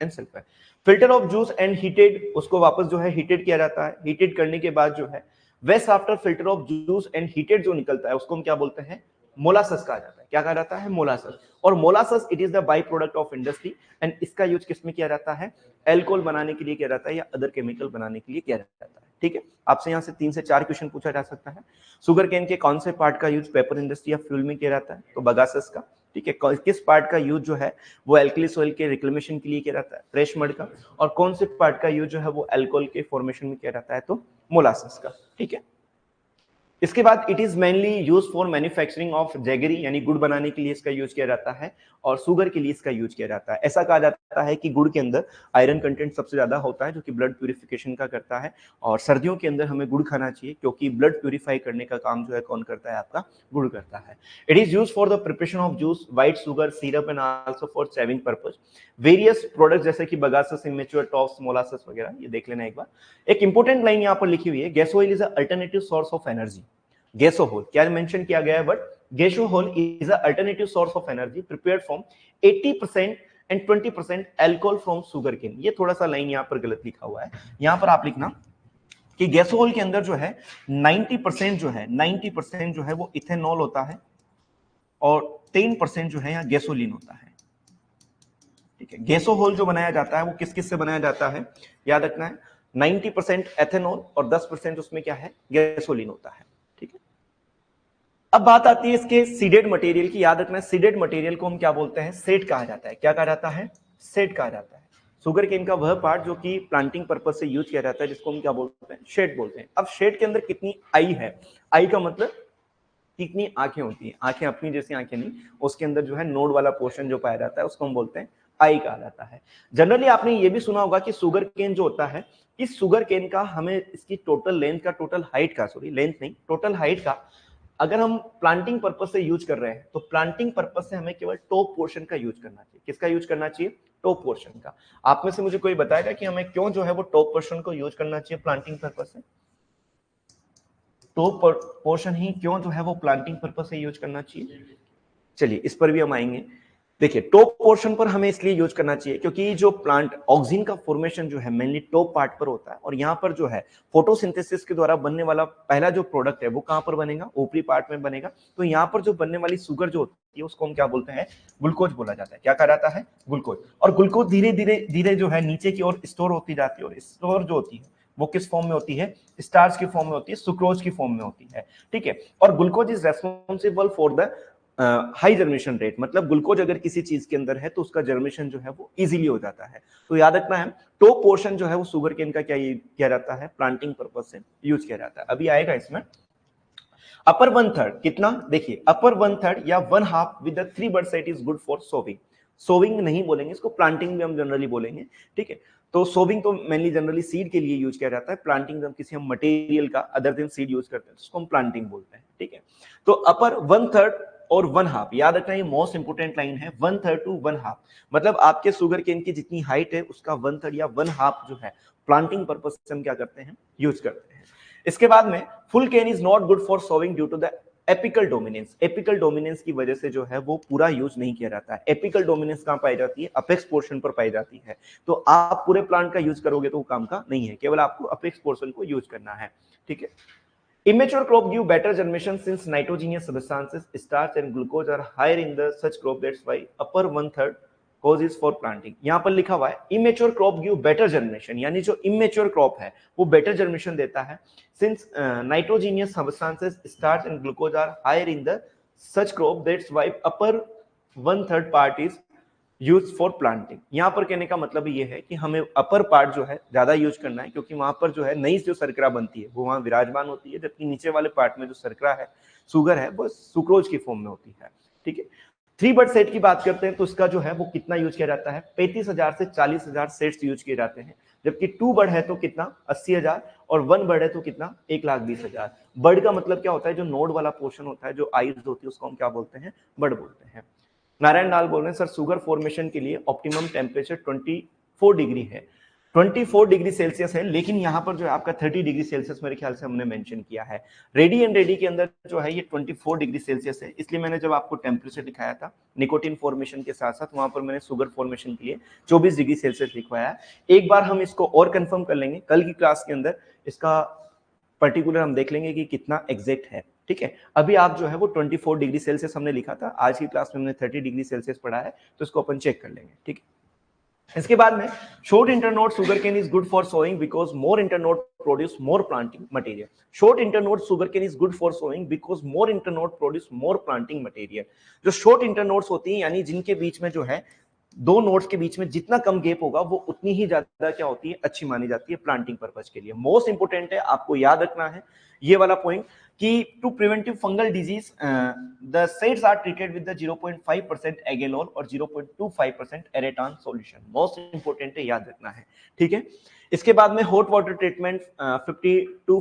S1: and sulphur. Filter of juice and heated, उसको वापस जो है हीटेड किया जाता है। हीटेड करने के बाद जो है waste after filter of juice and heated जो निकलता है उसको हम क्या बोलते हैं, मोलासस कहा जाता है। क्या कहा जाता है, मोलासस। और molasses it is the by product of industry, and इसका यूज किसमें किया जाता है, एल्कोहल बनाने के लिए किया जाता है, या अदर केमिकल बनाने के लिए किया जाता है। ठीक है, आपसे यहाँ से 3 से 4 क्वेश्चन पूछा जा सकता है। शुगर केन के कौन से पार्ट का यूज पेपर इंडस्ट्री या फ्यूल में किया जाता है, तो बगासस का। ठीक है, किस पार्ट का यूज जो है वो एल्कली सोइल के रिक्लेमेशन के लिए किया जाता है, फ्रेश मड का। और कौन से पार्ट का यूज जो है वो एल्कोहल के फॉर्मेशन में किया जाता है, तो मोलासस का। ठीक है, इसके बाद it is mainly use for manufacturing of jaggery, यानी गुड़ बनाने के लिए इसका यूज किया जाता है, और शुगर के लिए इसका यूज किया जाता है। ऐसा कहा जाता है कि गुड़ के अंदर आयरन कंटेंट सबसे ज्यादा होता है, जो कि ब्लड प्यूरिफिकेशन का करता है, और सर्दियों के अंदर हमें गुड़ खाना चाहिए, क्योंकि ब्लड प्यूरिफाई करने का काम जो है कौन करता है, आपका गुड़ करता है। It is use for the preparation of juice, white sugar syrup and also for saving purpose. Various product जैसे कि बगासस, इमेच्योर, टॉप्स, मोलासस वगैरह, ये देख लेना एक बार। एक इंपॉर्टेंट लाइन यहाँ पर लिखी हुई है, gas oil is alternative source of energy. Gasohol क्या मेंशन किया गया है, but gasohol is a alternative source of energy prepared from 80% and 20% alcohol from sugar cane. ये थोड़ा सा लाइन यहाँ पर गलत लिखा हुआ है, यहाँ पर आप लिखना कि गैसोहोल के अंदर जो है 90% जो है 90% जो है वो इथेनॉल होता है, और 10% जो है यहाँ गैसोलीन होता है। ठीक है, गैसोहोल जो बनाया जाता है वो किस किस से बनाया जाता है, याद रखना है, 90% एथेनॉल और 10% उसमें क्या है, गैसोलीन होता है। ठीक है, अब बात आती है इसके सीडेड मटेरियल की। याद रखना है, सीडेड मटेरियल को हम क्या बोलते हैं, सेड कहा जाता है। क्या कहा जाता है, सेड कहा जाता है। शुगर केन का वह पार्ट जो कि प्लांटिंग पर्पज से यूज किया जाता है, जिसको हम क्या बोलते हैं, शेड बोलते हैं। अब शेड के अंदर कितनी आई है, आई का मतलब कितनी आंखें होती हैं, आंखें अपनी जैसी आंखें नहीं, उसके अंदर जो है नोड वाला पोर्शन जो पाया जाता है उसको हम बोलते हैं आई कहा जाता है। जनरली आपने ये भी सुना होगा कि शुगर केन जो होता है, इस शुगर केन का हमें इसकी टोटल लेंथ का, टोटल हाइट का, सॉरी लेंथ नहीं, टोटल हाइट का, अगर हम प्लांटिंग पर्पज से यूज कर रहे हैं तो प्लांटिंग पर्पज से हमें केवल टॉप पोर्शन का यूज करना चाहिए। किसका यूज करना चाहिए, टॉप पोर्शन का। आप में से मुझे कोई बताएगा कि हमें क्यों जो है वो टॉप पोर्शन को यूज करना चाहिए प्लांटिंग पर्पज से, टॉप पोर्शन ही क्यों जो है वो प्लांटिंग पर्पज से यूज करना चाहिए। चलिए इस पर भी हम आएंगे। देखिए, टॉप पोर्शन पर हमें इसलिए यूज करना चाहिए क्योंकि जो प्लांट ऑक्सीजन का फॉर्मेशन जो है मेनली टॉप पार्ट पर होता है, और यहाँ पर जो है फोटोसिंथेसिस के द्वारा बनने वाला पहला जो प्रोडक्ट है वो कहां पर बनेगा, ऊपरी पार्ट में बनेगा। तो यहाँ पर जो बनने वाली शुगर जो होती है उसको हम क्या बोलते हैं, ग्लूकोज बोला जाता है। क्या कहा जाता है, ग्लूकोज। और ग्लूकोज धीरे धीरे धीरे जो है नीचे की ओर स्टोर होती जाती है, और स्टोर जो होती है वो किस फॉर्म में होती है, स्टार्च की फॉर्म में होती है, सुक्रोज की फॉर्म में होती है। ठीक है, और glucose is responsible for the high germination rate, मतलब ग्लूकोज अगर किसी चीज के अंदर है तो उसका जर्मिनेशन जो है वो इजीली हो जाता है। तो याद रखना है, टॉप पोर्शन जो है वो शुगर केन का क्या किया जाता है, प्लांटिंग पर्पज से यूज किया जाता है। अभी आएगा इसमें अपर 1/3, कितना, देखिए अपर 1/3 या 1/2 with the 3 bud sett is good for sowing. Sowing नहीं बोलेंगे इसको, प्लांटिंग में हम जनरली बोलेंगे। ठीक है, तो सोविंग तो मेनली जनरली सीड के लिए यूज किया जाता है, प्लांटिंग जब किसी हम मटेरियल का अदर देन सीड यूज करते हैं तो उसको हम प्लांटिंग बोलते हैं। ठीक है, तो अपर 1/3 और 1/2, याद रखना ये मोस्ट इंपोर्टेंट लाइन है, 1/3 टू 1/2, मतलब आपके शुगर केन की जितनी हाइट है उसका 1/3 या 1/2 जो है प्लांटिंग पर्पज से हम क्या करते हैं, यूज करते हैं। इसके बाद में full cane is not good for sowing due to the apical dominance. Apical dominance की वजह से जो है वो पूरा यूज नहीं किया जाता है। एपिकल डोमिनेंस कहां पाई जाती है, अपेक्स पोर्शन पर पाई जाती है। तो आप पूरे प्लांट का यूज करोगे तो वो काम का नहीं है, केवल आपको अपेक्स पोर्शन को यूज करना है। ठीक है, immature crop give better germination since nitrogenous substances, starch and glucose are higher in the such crop, that's why upper 1/3 cause is for planting। यहाँ पर लिखा हुआ है immature crop give better germination, यानी जो immature crop है वो better germination देता है since nitrogenous substances, starch and glucose are higher in the such crop, that's why upper 1/3 part is use for planting. यहाँ पर कहने का मतलब ये है कि हमें अपर पार्ट जो है ज्यादा यूज करना है, क्योंकि वहां पर जो है नई जो शर्करा बनती है वो वहां विराजमान होती है, जबकि नीचे वाले पार्ट में जो शर्करा है, शुगर है, वो सुक्रोज की फॉर्म में होती है। ठीक है, 3 बड सेट की बात करते हैं तो उसका जो है वो कितना यूज किया जाता है, 35,000 से 40,000 सेट्स यूज किए जाते हैं, जबकि 2 बड है तो कितना, 80,000, और 1 बड है तो कितना, 1,20,000। बड का मतलब क्या होता है, जो नोड वाला पोर्शन होता है, जो आइज होती है, उसको हम क्या बोलते हैं, बड बोलते हैं। नारायण लाल बोल रहे हैं सर शुगर फॉर्मेशन के लिए ऑप्टिमम टेम्परेचर 24 डिग्री है, 24 डिग्री सेल्सियस है, लेकिन यहाँ पर जो है आपका 30 डिग्री सेल्सियस मेरे ख्याल से हमने मेंशन किया है। रेडी एंड रेडी के अंदर जो है ये 24 डिग्री सेल्सियस है, इसलिए मैंने जब आपको टेम्परेचर दिखाया था निकोटिन फॉर्मेशन के साथ साथ, वहां पर मैंने शुगर फॉर्मेशन के लिए 24 डिग्री सेल्सियस लिखवाया। एक बार हम इसको और कंफर्म कर लेंगे कल की क्लास के अंदर, इसका पर्टिकुलर हम देख लेंगे कि कितना एग्जैक्ट है। ठीक है, अभी आप जो है वो 24 डिग्री सेल्सियस हमने लिखा था, आज की क्लास में हमने 30 डिग्री सेल्सियस पढ़ा है, तो इसको अपन चेक कर लेंगे। ठीक है, इसके बाद में short internode sugar cane is good for sowing because more internode produce more planting material. Short internode sugar cane is good for sowing because more internode produce more planting material. जो short internodes होती हैं, यानी जिनके बीच में जो है दो nodes के बीच में जितना कम गैप होगा वो उतनी ही ज्यादा क्या होती है, अच्छी मानी जाती है प्लांटिंग पर्पज के लिए। मोस्ट इंपोर्टेंट है, आपको याद रखना है ये वाला पॉइंट कि to preventive fungal disease the setts are treated with the 0.5% Agallol और 0.25% एरेटान सॉल्यूशन। मोस्ट इंपोर्टेंट है, याद रखना है, ठीक है। इसके बाद में hot water treatment 52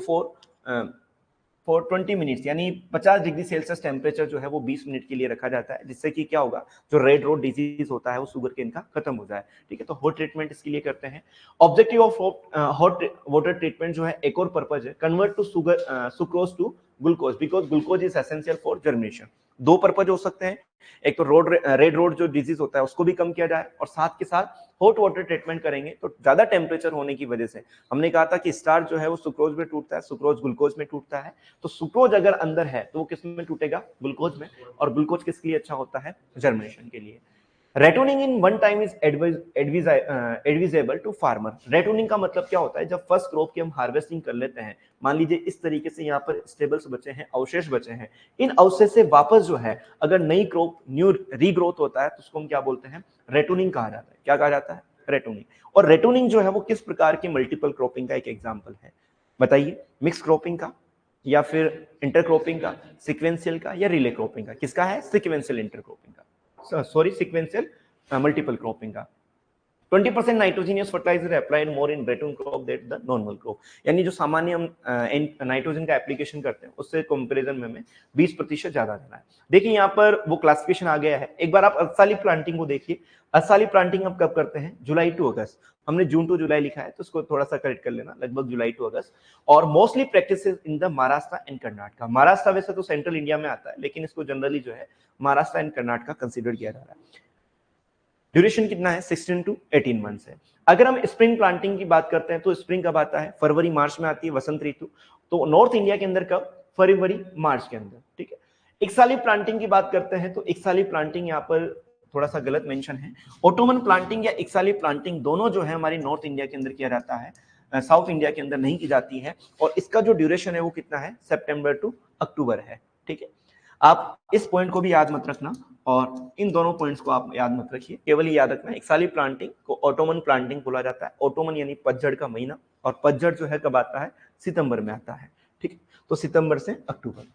S1: for 20 minutes, यानी 50 डिग्री सेल्सियस टेम्परेचर जो है वो 20 मिनट के लिए रखा जाता है, जिससे कि क्या होगा, जो रेड रोड डिजीज होता है वो शुगर केन का खत्म हो जाए, ठीक है। तो हॉट ट्रीटमेंट इसके लिए करते हैं। Objective of hot water treatment जो है एक और पर्पज है, convert to sucrose to glucose because glucose is essential for germination. दो पर्पज हो सकते हैं, एक तो रेड रोड जो डिजीज होता है उसको भी कम किया जाए, और साथ के साथ हॉट वाटर ट्रीटमेंट करेंगे तो ज्यादा टेम्परेचर होने की वजह से, हमने कहा था कि स्टार्च जो है वो सुक्रोज में टूटता है, सुक्रोज ग्लूकोज में टूटता है, तो सुक्रोज अगर अंदर है तो वो किस में टूटेगा, ग्लूकोज में, और ग्लूकोज किसके लिए अच्छा होता है, जर्मिनेशन के लिए। Ratooning in one time is advisable to farmer. Ratooning का मतलब क्या होता है, जब फर्स्ट क्रॉप की हम हार्वेस्टिंग कर लेते हैं, मान लीजिए इस तरीके से यहाँ पर स्टेबल्स बचे हैं, अवशेष बचे हैं, इन अवशेष से वापस जो है अगर नई क्रॉप न्यू रीग्रोथ होता है तो उसको हम क्या बोलते हैं, रेटोनिंग कहा जाता है। क्या कहा जाता है, रेटोनिंग। और रेटोनिंग जो है वो किस प्रकार की मल्टीपल क्रॉपिंग का एक एग्जाम्पल है, बताइए, मिक्स क्रॉपिंग का, या फिर इंटरक्रॉपिंग का, सीक्वेंशियल का, या रिले क्रॉपिंग का? किसका है, सीक्वेंशियल इंटरक्रॉपिंग का, सॉरी सीक्वेंशियल मल्टीपल क्रॉपिंग का। 20% nitrogenous fertilizer applied more in ratoon crop that the normal crop, यानी जो सामान्य हम नाइट्रोजन का एप्लीकेशन करते हैं उससे कंपैरिजन में हमें 20% ज्यादा देना है। देखिए यहाँ पर वो क्लासिफिकेशन आ गया है। एक बार आप अर्धसाली प्लांटिंग को देखिए। अर्धसाली प्लांटिंग हम कब करते हैं, जुलाई टू अगस्त। हमने जून टू जुलाई लिखा है तो उसको थोड़ा सा करेक्ट कर लेना, लगभग जुलाई टू अगस्त। और mostly practice in the Maharashtra and Karnataka. Maharashtra वैसे तो सेंट्रल इंडिया में आता है, लेकिन इसको जनरली जो है महाराष्ट्र एंड कर्नाटक कंसिडर किया जा रहा है। ड्यूरेशन कितना है, 16 टू 18 मंथ्स है। अगर हम स्प्रिंग प्लांटिंग की बात करते हैं तो स्प्रिंग कब आता है, फरवरी मार्च में आती है वसंत ऋतु। तो नॉर्थ इंडिया के अंदर कब, फरवरी मार्च के अंदर, ठीक है। इकसाली प्लांटिंग की बात करते हैं तो इकसाली प्लांटिंग यहाँ पर थोड़ा सा गलत मेंशन है। ऑटोमन प्लांटिंग या इकसाली प्लांटिंग दोनों जो है हमारी नॉर्थ इंडिया के अंदर किया जाता है, साउथ इंडिया के अंदर नहीं की जाती है। और इसका जो ड्यूरेशन है वो कितना है, सितंबर टू अक्टूबर है, ठीक है। आप इस पॉइंट को भी याद मत रखना, और इन दोनों पॉइंट्स को आप याद मत रखिए, केवल ये याद रखना इकसाली प्लांटिंग को ऑटोमन प्लांटिंग बोला जाता है। ऑटोमन यानी पतझड़ का महीना, और पतझड़ जो है कब आता है, सितंबर में आता है, ठीक है। तो सितंबर से अक्टूबर।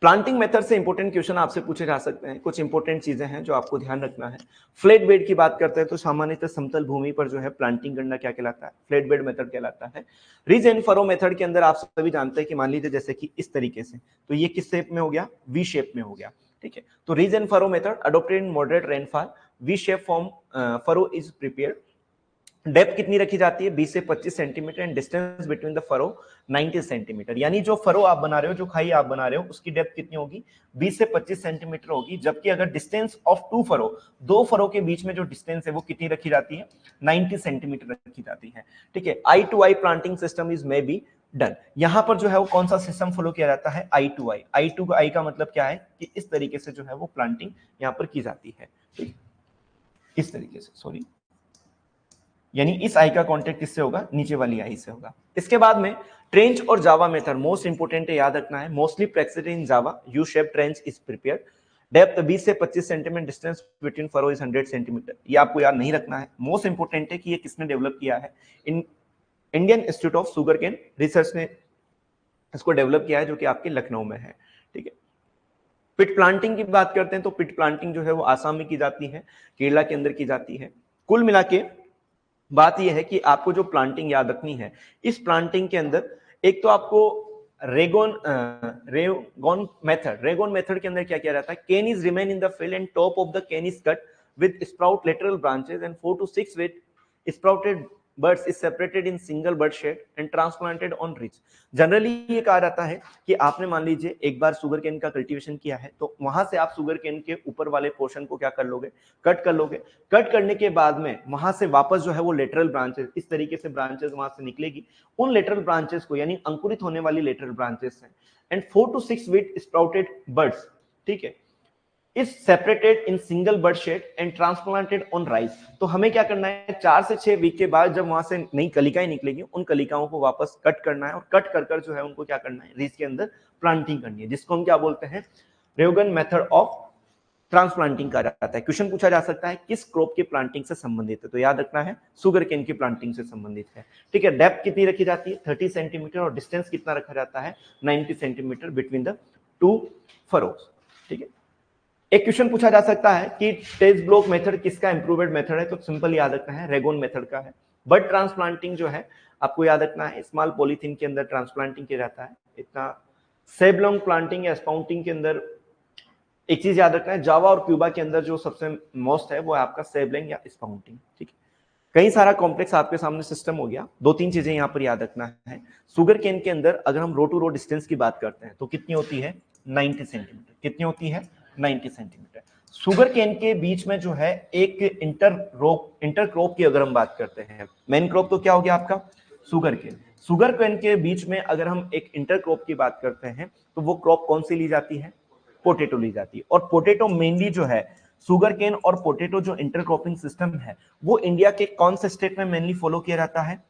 S1: प्लांटिंग मेथड से इंपॉर्टेंट क्वेश्चन आपसे पूछे जा सकते हैं। कुछ इंपॉर्टेंट चीजें हैं जो आपको ध्यान रखना है। फ्लैट बेड की बात करते हैं तो सामान्यतः समतल भूमि पर जो है प्लांटिंग करना क्या कहलाता है, फ्लैट बेड मेथड कहलाता है। रिज एंड फरो मेथड के अंदर आप सभी जानते हैं कि मान लीजिए जैसे कि इस तरीके से, तो ये किस शेप में हो गया, वी शेप में हो गया, ठीक है। तो ridge and furrow method adopted in moderate rainfall, V shape form furrow is prepared. Depth कितनी रखी जाती है, 20 से 25 centimetre, and distance between the furrow 90 centimetre. यानी जो फरो आप बना रहे हो, जो खाई आप बना रहे हो, उसकी डेप्थ कितनी होगी, 20 से 25 सेंटीमीटर होगी। जबकि अगर डिस्टेंस ऑफ टू फरो, दो फरो के बीच में जो डिस्टेंस है वो कितनी रखी जाती है, 90 सेंटीमीटर रखी जाती है, ठीक है। Eye to eye planting system is may be done. यहां पर जो है वो कौन सा सिस्टम फॉलो किया जाता है, eye to I. I to आई का मतलब क्या है कि इस तरीके से जो है वो प्लांटिंग यहां पर की जाती है, ठीक, इस तरीके से, सॉरी, यानी इस आई का कांटेक्ट किससे होगा, नीचे वाली आई से होगा। इसके बाद में ट्रेंच और जावा मेथड मोस्ट इंपोर्टेंट है, याद रखना है। Mostly practised in Java, U shape trench is prepared. Depth 20 से 25 centimetre, distance between furrow is 100 centimetre. ये आपको याद नहीं रखना है। मोस्ट इंपोर्टेंट है कि ये किसने डेवलप किया है, in Indian Institute of sugar Cane Research ने इसको डेवलप किया है, जो कि आपके लखनऊ में है, ठीक है। पिट प्लांटिंग की बात करते हैं तो पिट प्लांटिंग जो है वो आसाम में की जाती है, केरला के अंदर की जाती है। कुल मिला के बात यह है कि आपको जो प्लांटिंग याद रखनी है, इस प्लांटिंग के अंदर एक तो आपको रेगोन मेथड के अंदर क्या किया जाता है, cane is remain in the field and top of the cane is cut with sprout lateral branches and 4 to 6 with sprouted buds is separated in single bud shed and transplanted on ridge। Generally ये कहा जाता है कि आपने मान लीजिए एक बार sugar cane का कल्टीवेशन किया है, तो वहां से आप शुगर केन के ऊपर वाले पोर्शन को क्या कर लोगे, कट कर लोगे। कट करने के बाद में वहां से वापस जो है वो लेटरल ब्रांचेस, इस तरीके से ब्रांचेस वहां से निकलेगी। उन लेटरल ब्रांचेस को, यानी अंकुरित होने वाली लेटरल ब्रांचेस हैं, and 4 to 6 with sprouted buds, ठीक है, is separated in single bud shed and transplanted on rice। तो हमें क्या करना है, 4 से 6 वीक के बाद जब वहां से नई कलिकाएं निकलेगी, उन कलिकाओं को वापस कट करना है, और कट कर कर जो है उनको क्या करना है, रीज के अंदर प्लांटिंग करनी है, जिसको हम क्या बोलते हैं, रेगन मेथड ऑफ ट्रांसप्लांटिंग कहा जाता है। क्वेश्चन पूछा जा सकता है किस क्रॉप की प्लांटिंग से संबंधित है, तो याद रखना है सुगर केन की प्लांटिंग से संबंधित है। ठीक है, डेप्थ कितनी रखी जाती है 30 सेंटीमीटर और डिस्टेंस कितना रखा जाता है 90 centimetre between the two furrows. ठीक है, एक क्वेश्चन पूछा जा सकता है कि टेस्ट ब्लॉक मेथड किसका इंप्रूव्ड मेथड है, तो सिंपल याद रखना है रेगोन मेथड का है। बट ट्रांसप्लांटिंग जो है आपको याद रखना है स्मॉल पॉलीथीन के अंदर ट्रांसप्लांटिंग किया जाता है। इतना सेबलॉन्ग प्लांटिंग या स्पाउटिंग के अंदर एक चीज याद रखना है, जावा और क्यूबा के अंदर जो सबसे मोस्ट है वो है आपका सेबलिंग या स्पाउटिंग। ठीक है, कई सारा कॉम्प्लेक्स आपके सामने सिस्टम हो गया। दो तीन चीजें यहाँ पर याद रखना है। सुगर केन के अंदर अगर हम रो टू रो डिस्टेंस की बात करते हैं तो कितनी होती है 90 सेंटीमीटर। कितनी होती है 90 सेंटीमीटर। सुगर केन के बीच में जो है एक इंटर क्रॉप की अगर हम बात करते हैं, मेन क्रॉप तो क्या हो गया आपका सुगर केन। सुगर केन के बीच में अगर हम एक इंटर क्रॉप की बात करते हैं तो वो क्रॉप कौन सी ली जाती है, पोटैटो ली जाती है। और पोटैटो मेनली जो है सुगर केन और पोटैटो जो इंटरक्रॉपिंग सिस्टम है वो इंडिया के कौन से स्टेट में मेनली फॉलो किया जाता है,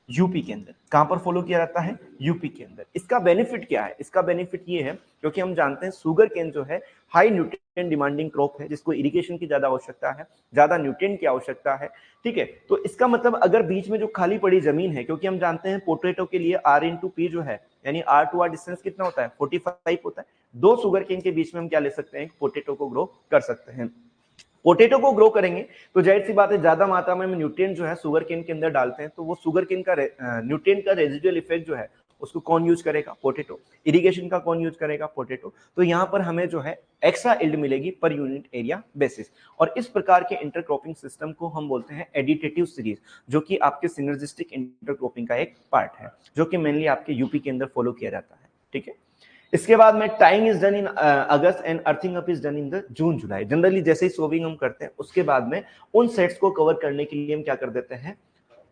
S1: यूपी के अंदर। कहां पर फॉलो किया जाता है, यूपी के अंदर। इसका बेनिफिट क्या है, इसका बेनिफिट ये है क्योंकि हम जानते हैं सुगर केन जो है हाई न्यूट्रिएंट डिमांडिंग क्रॉप है, जिसको इरिगेशन की ज्यादा आवश्यकता है, ज्यादा न्यूट्रिएंट की आवश्यकता है। ठीक है, तो इसका मतलब अगर बीच में जो खाली पड़ी जमीन है, क्योंकि हम जानते हैं पोटैटो के लिए R/P जो है यानी R to R डिस्टेंस कितना होता है 45 होता है। दो सुगर केन के बीच में हम क्या ले सकते हैं, पोटैटो को ग्रो कर सकते हैं। पोटैटो को ग्रो करेंगे तो जाहिर सी बात है ज्यादा मात्रा में न्यूट्रिएंट जो है सुगर केन के अंदर डालते हैं तो वो सुगर केन का न्यूट्रिएंट का रेजिडुअल इफेक्ट जो है उसको कौन यूज करेगा, पोटैटो। इरिगेशन का कौन यूज करेगा, पोटैटो। तो यहाँ पर हमें जो है एक्स्ट्रा इल्ड मिलेगी पर यूनिट एरिया बेसिस। और इस प्रकार के इंटरक्रॉपिंग सिस्टम को हम बोलते हैं एडिटेटिव सीरीज, जो कि आपके सिनर्जिस्टिक इंटरक्रॉपिंग का एक पार्ट है, जो कि मेनली आपके यूपी के अंदर फॉलो किया जाता है। ठीक है, इसके बाद में tying is done in August and earthing up is done in the June July. Generally जैसे ही सोविंग हम करते हैं उसके बाद में उन सेट्स को कवर करने के लिए हम क्या कर देते हैं,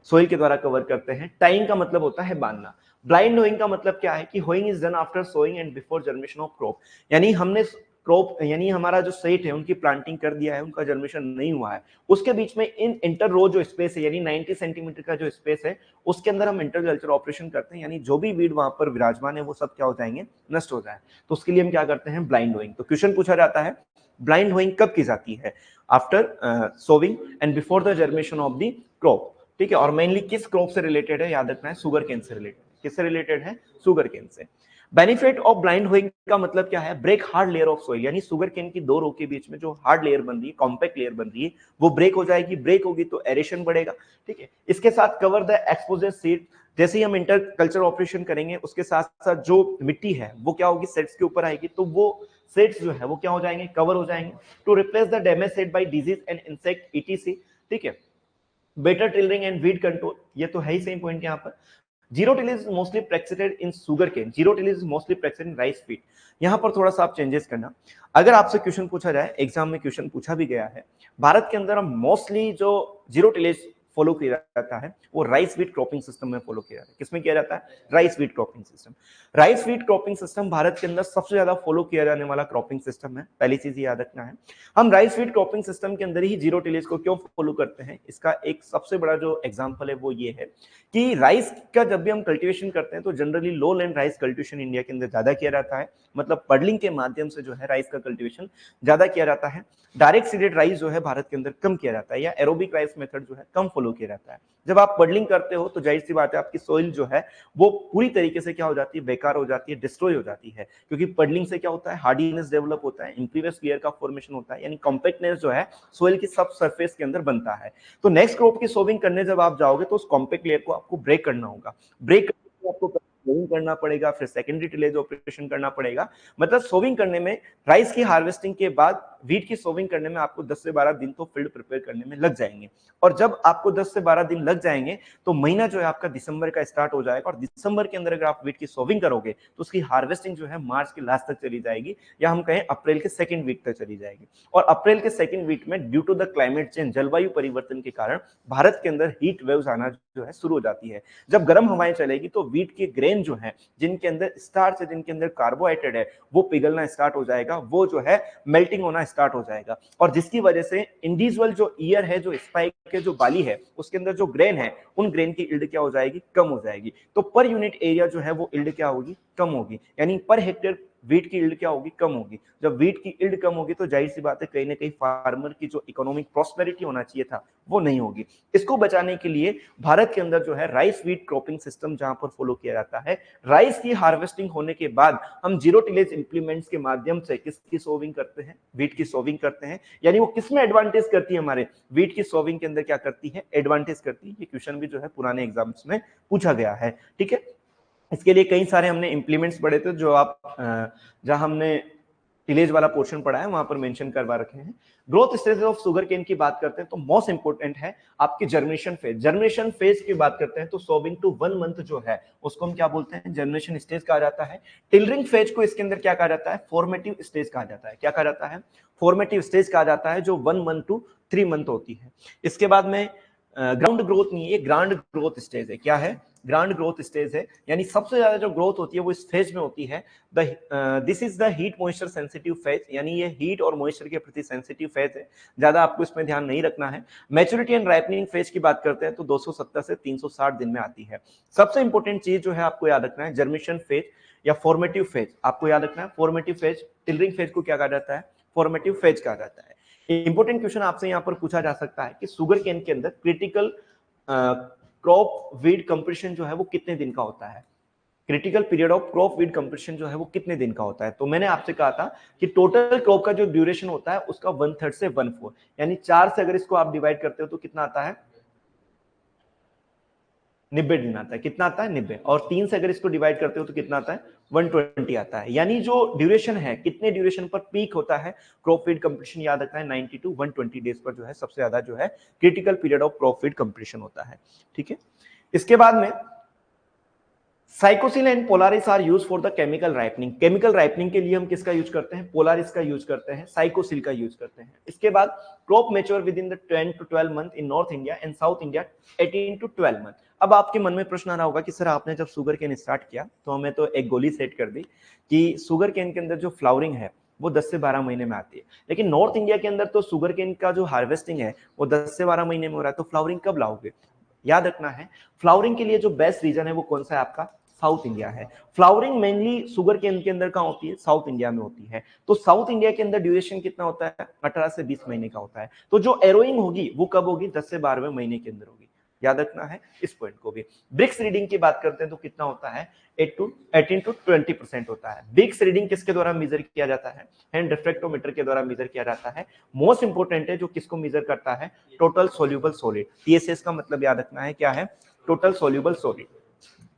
S1: सोइल के द्वारा कवर करते हैं। टाइंग का मतलब होता है बांधना। ब्लाइंड होइंग का मतलब क्या है कि hoeing is done after sowing and before germination of crop, यानी हमने क्रॉप यानी हमारा जो सेट है उनकी प्लांटिंग कर दिया है, उनका जर्मिनेशन नहीं हुआ है, उसके बीच में इन इंटर रो जो स्पेस है यानी 90 सेंटीमीटर का जो स्पेस है उसके अंदर हम इंटरकल्चर ऑपरेशन करते हैं, यानी जो भी वीड वहां पर विराजमान है वो सब क्या हो जाएंगे, नष्ट हो जाए। तो उसके लिए हम क्या करते हैं, ब्लाइंड होइंग। तो क्वेश्चन पूछा जाता है ब्लाइंड होइंग कब की जाती है, after sowing and before the germination of the crop. ठीक है, और मेनली किस क्रॉप से रिलेटेड है, याद रखना है सुगर केन से रिलेटेड। किससे रिलेटेड है, सुगर केन से। बेनिफिट ऑफ ब्लाइंड होइंग का मतलब क्या है, break hard layer of soil, यानी सुगर केन की दो रो के बीच में जो हार्ड लेयर बन रही है, कॉम्पैक्ट लेयर बन रही है, वो ब्रेक हो जाएगी। ब्रेक होगी तो एरेशन बढ़ेगा। ठीक है, इसके साथ कवर द एक्सपोजर सीड, जैसे ही हम इंटर कल्चर ऑपरेशन करेंगे उसके साथ साथ जो मिट्टी है वो क्या होगी, सेट्स के ऊपर आएगी, तो वो सेट्स जो है वो क्या हो जाएंगे, कवर हो जाएंगे। To replace the damage sett by disease and insect ETC। ठीक है, better tillering and weed control, ये तो है ही सेम पॉइंट यहाँ पर। Zero till is mostly practised in sugar cane, zero till is mostly practised in rice field. यहाँ पर थोड़ा सा आप चेंजेस करना। अगर आपसे क्वेश्चन पूछा जाए, एग्जाम में क्वेश्चन पूछा भी गया है, भारत के अंदर मोस्टली जो जीरो टिलेज फॉलो किया जाता है वो राइस वीट क्रॉपिंग सिस्टम में फॉलो किया जाता है। किसमें किया जाता है, rice wheat cropping system. Rice wheat cropping system Bharat के अंदर सबसे ज्यादा फॉलो किया जाने वाला क्रॉपिंग सिस्टम है, पहली चीज याद रखना है। हम राइस फीड क्रॉपिंग सिस्टम के अंदर ही जीरो टिलेज को क्यों फॉलो करते हैं, इसका एक सबसे बड़ा जो एग्जांपल है वो ये है कि राइस का जब भी हम कल्टीवेशन करते हैं तो जनरली लो लैंड राइस कल्टीवेशन इंडिया के अंदर ज्यादा किया जाता है, मतलब पडलिंग के माध्यम से जो है राइस का कल्टीवेशन ज्यादा किया जाता है। डायरेक्ट सीडेड राइस जो है भारत के अंदर कम किया जाता है, या एरोबिक राइस मेथड जो है कम फॉलो किया जाता है। जब आप पडलिंग करते हो तो जाहिर सी बात है आपकी सोइल जो है वो पूरी तरीके से क्या हो जाती है, बेकार हो जाती है, डिस्ट्रॉय हो जाती है, क्योंकि पडलिंग से क्या होता है, हार्डीनेस डेवलप होता है, इम्प्रीवियस लेयर का फॉर्मेशन होता है, यानी कॉम्पैक्टनेस जो है सोइल की सब सरफेस के अंदर बनता है। तो नेक्स्ट क्रॉप की सोविंग करने जब आप जाओगे तो उस कॉम्पैक्ट लेयर को आपको ब्रेक करना होगा। ब्रेक आपको सोविंग करना पड़ेगा, फिर सेकेंडरी टिलेज ऑपरेशन करना पड़ेगा। मतलब सोविंग करने में, राइस की हार्वेस्टिंग के बाद वीट की सोविंग करने में आपको 10 से 12 दिन तो फील्ड प्रिपेयर करने में लग जाएंगे। और जब आपको 10 से 12 दिन लग जाएंगे तो महीना जो है आपका दिसंबर का स्टार्ट हो जाएगा, और दिसंबर के अंदर अगर आप वीट की सोविंग करोगे तो उसकी हार्वेस्टिंग जो है मार्च के लास्ट तक चली जाएगी, या हम कहें अप्रैल के सेकंड वीक तक चली जाएगी। और अप्रैल के सेकंड वीक में due to the climate change, जलवायु परिवर्तन के कारण भारत के अंदर हीट वेव्स आना जो है शुरू हो जाती है। जब गर्म हवाएं चलेगी तो वीट के ग्रेन जो है, जिनके अंदर स्टार्च है, जिनके अंदर कार्बोहाइड्रेट है, वो पिघलना स्टार्ट हो जाएगा, वो जो है मेल्टिंग होना स्टार्ट हो जाएगा। और जिसकी वजह से इंडिविजुअल जो ईयर है, जो स्पाइक के जो बाली है, उसके अंदर जो ग्रेन है, उन ग्रेन की इल्ड क्या हो जाएगी, कम हो जाएगी। तो पर यूनिट एरिया जो है वो इल्ड क्या होगी, कम होगी। यानी पर हेक्टेयर वीट की यील्ड क्या होगी, कम होगी। जब वीट की यील्ड कम होगी तो जाहिर सी बात है कहीं ना कहीं फार्मर की जो इकोनॉमिक प्रॉस्पेरिटी होना चाहिए था वो नहीं होगी। इसको बचाने के लिए भारत के अंदर जो है राइस वीट क्रॉपिंग सिस्टम जहां पर फॉलो किया जाता है, राइस की हार्वेस्टिंग होने के बाद हम जीरो टिलेज इंप्लीमेंट्स के माध्यम से किसकी सोविंग करते हैं, वीट की सोविंग करते हैं। यानी वो किसमें एडवांटेज करती है, हमारे वीट की सोविंग के अंदर क्या करती है, एडवांटेज करती है। ये क्वेश्चन भी जो है पुराने एग्जाम्स में पूछा गया है, ठीक है। इसके लिए कई सारे हमने इंप्लीमेंट्स पढ़े थे, जो आप जहां हमने टिलेज वाला पोर्शन पढ़ा है वहां पर मेंशन करवा रखे हैं। Growth stage of sugar cane की बात करते हैं तो मोस्ट इंपोर्टेंट है आपकी जर्मिनेशन फेज। जर्मिनेशन फेज की बात करते हैं तो सोविंग टू 1 मंथ जो है उसको हम क्या बोलते हैं, जर्मिनेशन स्टेज कहा जाता है। टिलरिंग फेज को इसके अंदर क्या कहा जाता है, फॉर्मेटिव स्टेज कहा जाता है। क्या कहा जाता है, फॉर्मेटिव स्टेज कहा जाता है, जो 1 मंथ टू 3 मंथ होती है। इसके बाद में ग्राउंड ग्रोथ नहीं है, ग्रांड ग्रोथ स्टेज है। क्या है, ग्रांड ग्रोथ स्टेज है, यानी सबसे ज्यादा जो ग्रोथ होती है वो इस फेज में होती है। This is the heat moisture sensitive phase, यानी ये हीट और मॉइस्चर के प्रति सेंसिटिव फेज है, ज्यादा आपको इसमें ध्यान नहीं रखना है। मैच्योरिटी एंड राइपनिंग फेज की बात करते हैं तो 270 से 360 दिन में आती है। सबसे इंपॉर्टेंट चीज जो है आपको याद रखना है, जर्मिनेशन फेज या फॉर्मेटिव फेज आपको याद रखना है। फॉर्मेटिव फेज, टिलरिंग फेज को क्या कहा जाता है, फॉर्मेटिव फेज कहा जाता है। इंपॉर्टेंट क्वेश्चन आपसे यहां पर पूछा जा सकता है कि शुगर केन के अंदर क्रिटिकल क्रॉप वीड कंप्रेशन जो है वो कितने दिन का होता है, critical period of crop weed compression जो है वो कितने दिन का होता है। तो मैंने आपसे कहा था कि टोटल क्रॉप का जो ड्यूरेशन होता है उसका 1/3 से 1/4, यानी 4 से अगर इसको आप डिवाइड करते हो तो कितना आता है, 90 दिन आता है। कितना आता है, 90। और 3 से अगर इसको डिवाइड करते हो तो कितना आता है, 120 आता है। यानी जो ड्यूरेशन है, कितने ड्यूरेशन पर पीक होता है क्रॉप फीड कंप्लीशन, याद रखना है 90 टू 120 डेज पर जो है सबसे ज्यादा जो है critical period of crop weed competition होता है, ठीक है। इसके बाद में Cycocel and Polaris are use for the chemical ripening. Chemical ripening के लिए हम किसका यूज करते हैं, पोलारिस का यूज करते हैं, साइकोसिल का यूज करते हैं। इसके बाद crop mature within the 10 to 12 month in North India and South India 18 to 12 month. अब आपके मन में प्रश्न आ रहा होगा कि सर आपने जब शुगर केन स्टार्ट किया तो हमें तो एक गोली सेट कर दी कि शुगर केन के अंदर जो फ्लावरिंग है वो 10 से 12 महीने में आती है, लेकिन नॉर्थ इंडिया के अंदर तो शुगर केन का जो हार्वेस्टिंग है वो 10 से 12 महीने में हो रहा है, तो फ्लावरिंग कब लाओगे। याद रखना है फ्लावरिंग के लिए जो बेस्ट रीजन है वो कौन सा है, आपका साउथ इंडिया है। फ्लावरिंग मेनली शुगर केन के अंदर कहां होती है, साउथ इंडिया में होती है। तो साउथ इंडिया के अंदर ड्यूरेशन कितना होता है, 18 से 20 महीने का होता है। तो जो एरोइंग होगी वो कब होगी, 10 से 12वें महीने के अंदर होगी। याद रखना है इस पॉइंट को भी। ब्रिक्स रीडिंग की बात करते हैं तो कितना होता है, 18 टू 20% होता है। ब्रिक्स रीडिंग किसके द्वारा मेजर किया जाता है, हैंड रिफ्रैक्टोमीटर के द्वारा मेजर किया जाता है। मोस्ट इंपोर्टेंट है जो किसको मेजर करता है, टोटल सोल्यूबल सॉलिड। टीएसएस का मतलब याद रखना है क्या है, टोटल सोल्यूबल सॉलिड।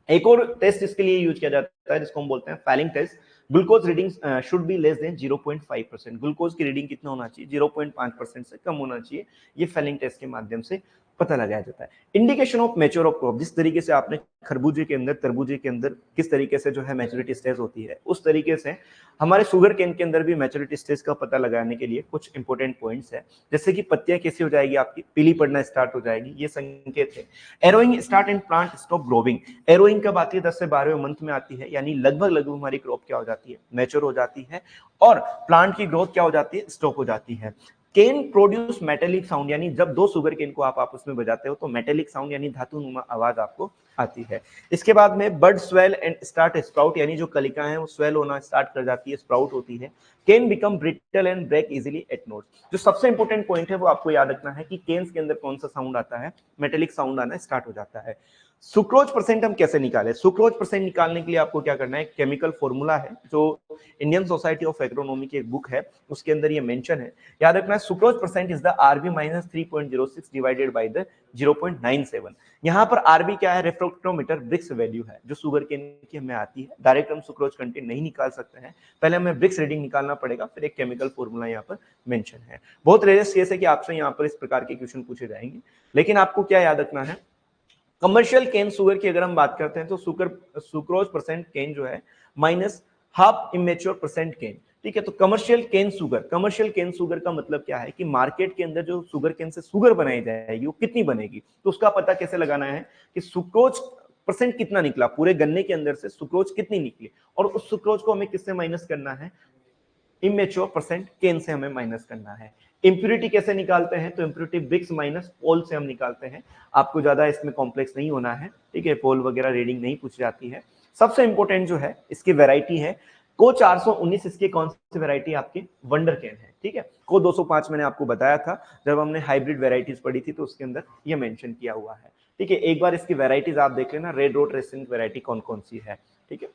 S1: एक और टेस्ट इसके लिए यूज किया जाता है जिसको हम बोलते हैं Fehling test. Glucose reading should be less than 0.5%। Glucose की रीडिंग कितना होना चाहिए, 0.5% से कम होना चाहिए। ये फैलिंग टेस्ट के माध्यम से पता लगाया जाता है। Indication of mature of crop, जिस तरीके से आपने खरबूजे के अंदर, तरबूजे के अंदर किस तरीके से जो है मैच्योरिटी स्टेज होती है, उस तरीके से हमारे शुगर केन के अंदर भी मैच्योरिटी स्टेज का पता लगाने के लिए कुछ इंपॉर्टेंट पॉइंट्स है। जैसे कि पत्तियां कैसी हो जाएगी आपकी, पीली पड़ना स्टार्ट हो जाएगी, ये संकेत है। Arrowing start and plant stop growing. Arrowing कब आती है, 10 से 12वें मंथ में आती है, यानी लगभग हमारी क्रॉप क्या हो जाती है, मैच्योर हो जाती है, और प्लांट की ग्रोथ क्या हो जाती है, स्टॉप हो जाती है। केन प्रोड्यूस मेटेलिक साउंड, यानी जब दो शुगर केन को आप आपस में बजाते हो तो मेटेलिक साउंड यानी धातुनुमा आवाज आपको आती है। इसके बाद में bird swell and start sprout, यानी जो कलिकाएं हैं वो स्वेल होना स्टार्ट कर जाती है, स्प्राउट होती है। Cane become brittle and break easily at nodes. जो सबसे इंपॉर्टेंट पॉइंट है वो आपको याद रखना है कि केन्स के अंदर कौन सा साउंड आता है, मेटेलिक साउंड आना स्टार्ट हो जाता है। सुक्रोज परसेंट हम कैसे निकालें, सुक्रोज परसेंट निकालने के लिए आपको क्या करना है, केमिकल फॉर्मूला है जो इंडियन सोसाइटी ऑफ एग्रोनॉमी की एक बुक है उसके अंदर ये मेंशन है। याद रखना है sucrose percent is the RB minus 3.06 divided by the 0.97। यहाँ पर आरबी क्या है, रिफ्रैक्टोमीटर ब्रिक्स वैल्यू है जो शुगर केन की हमें आती है। डायरेक्ट हम सुक्रोज कंटेंट नहीं निकाल सकते हैं, पहले हमें ब्रिक्स रीडिंग निकालना पड़ेगा, फिर एक केमिकल फॉर्मूला यहाँ पर मेंशन है। बहुत रेयरस्ट केस है कि आपसे यहाँ पर इस प्रकार के क्वेश्चन पूछे जाएंगे, लेकिन आपको क्या याद रखना है, कमर्शियल केन शुगर की अगर हम बात करते हैं तो सुक्रोज परसेंट केन जो है माइनस हाफ इमेच्योर परसेंट केन, ठीक है। तो कमर्शियल केन शुगर का मतलब क्या है कि मार्केट के अंदर जो शुगर केन से शुगर बनाई जाएगी वो कितनी बनेगी, तो उसका पता कैसे लगाना है कि सुक्रोज परसेंट कितना निकला, पूरे गन्ने के अंदर से सुक्रोज कितनी निकली, और उस सुक्रोज को हमें किससे माइनस करना है, इमेच्योर परसेंट केन से हमें माइनस करना है। इंप्यूरिटी कैसे निकालते हैं, तो इंप्यूरिटी ब्रिक्स माइनस पोल से हम निकालते हैं। आपको ज्यादा इसमें कॉम्प्लेक्स नहीं होना है, ठीक है, पोल वगैरह रीडिंग नहीं पूछ जाती है। सबसे इंपॉर्टेंट जो है इसकी वैरायटी है, को 419 इसकी कौन सी वेराइटी आपकी वंडर कैन है, ठीक है। को 205 मैंने आपको बताया था जब हमने हाइब्रिड वेराइटीज पढ़ी थी, तो उसके अंदर ये मेंशन किया हुआ है, ठीक है। एक बार इसकी वेराइटीज आप देख लेना, रेड रोट रेसिंग वेराइटी कौन कौन सी है, ठीक है।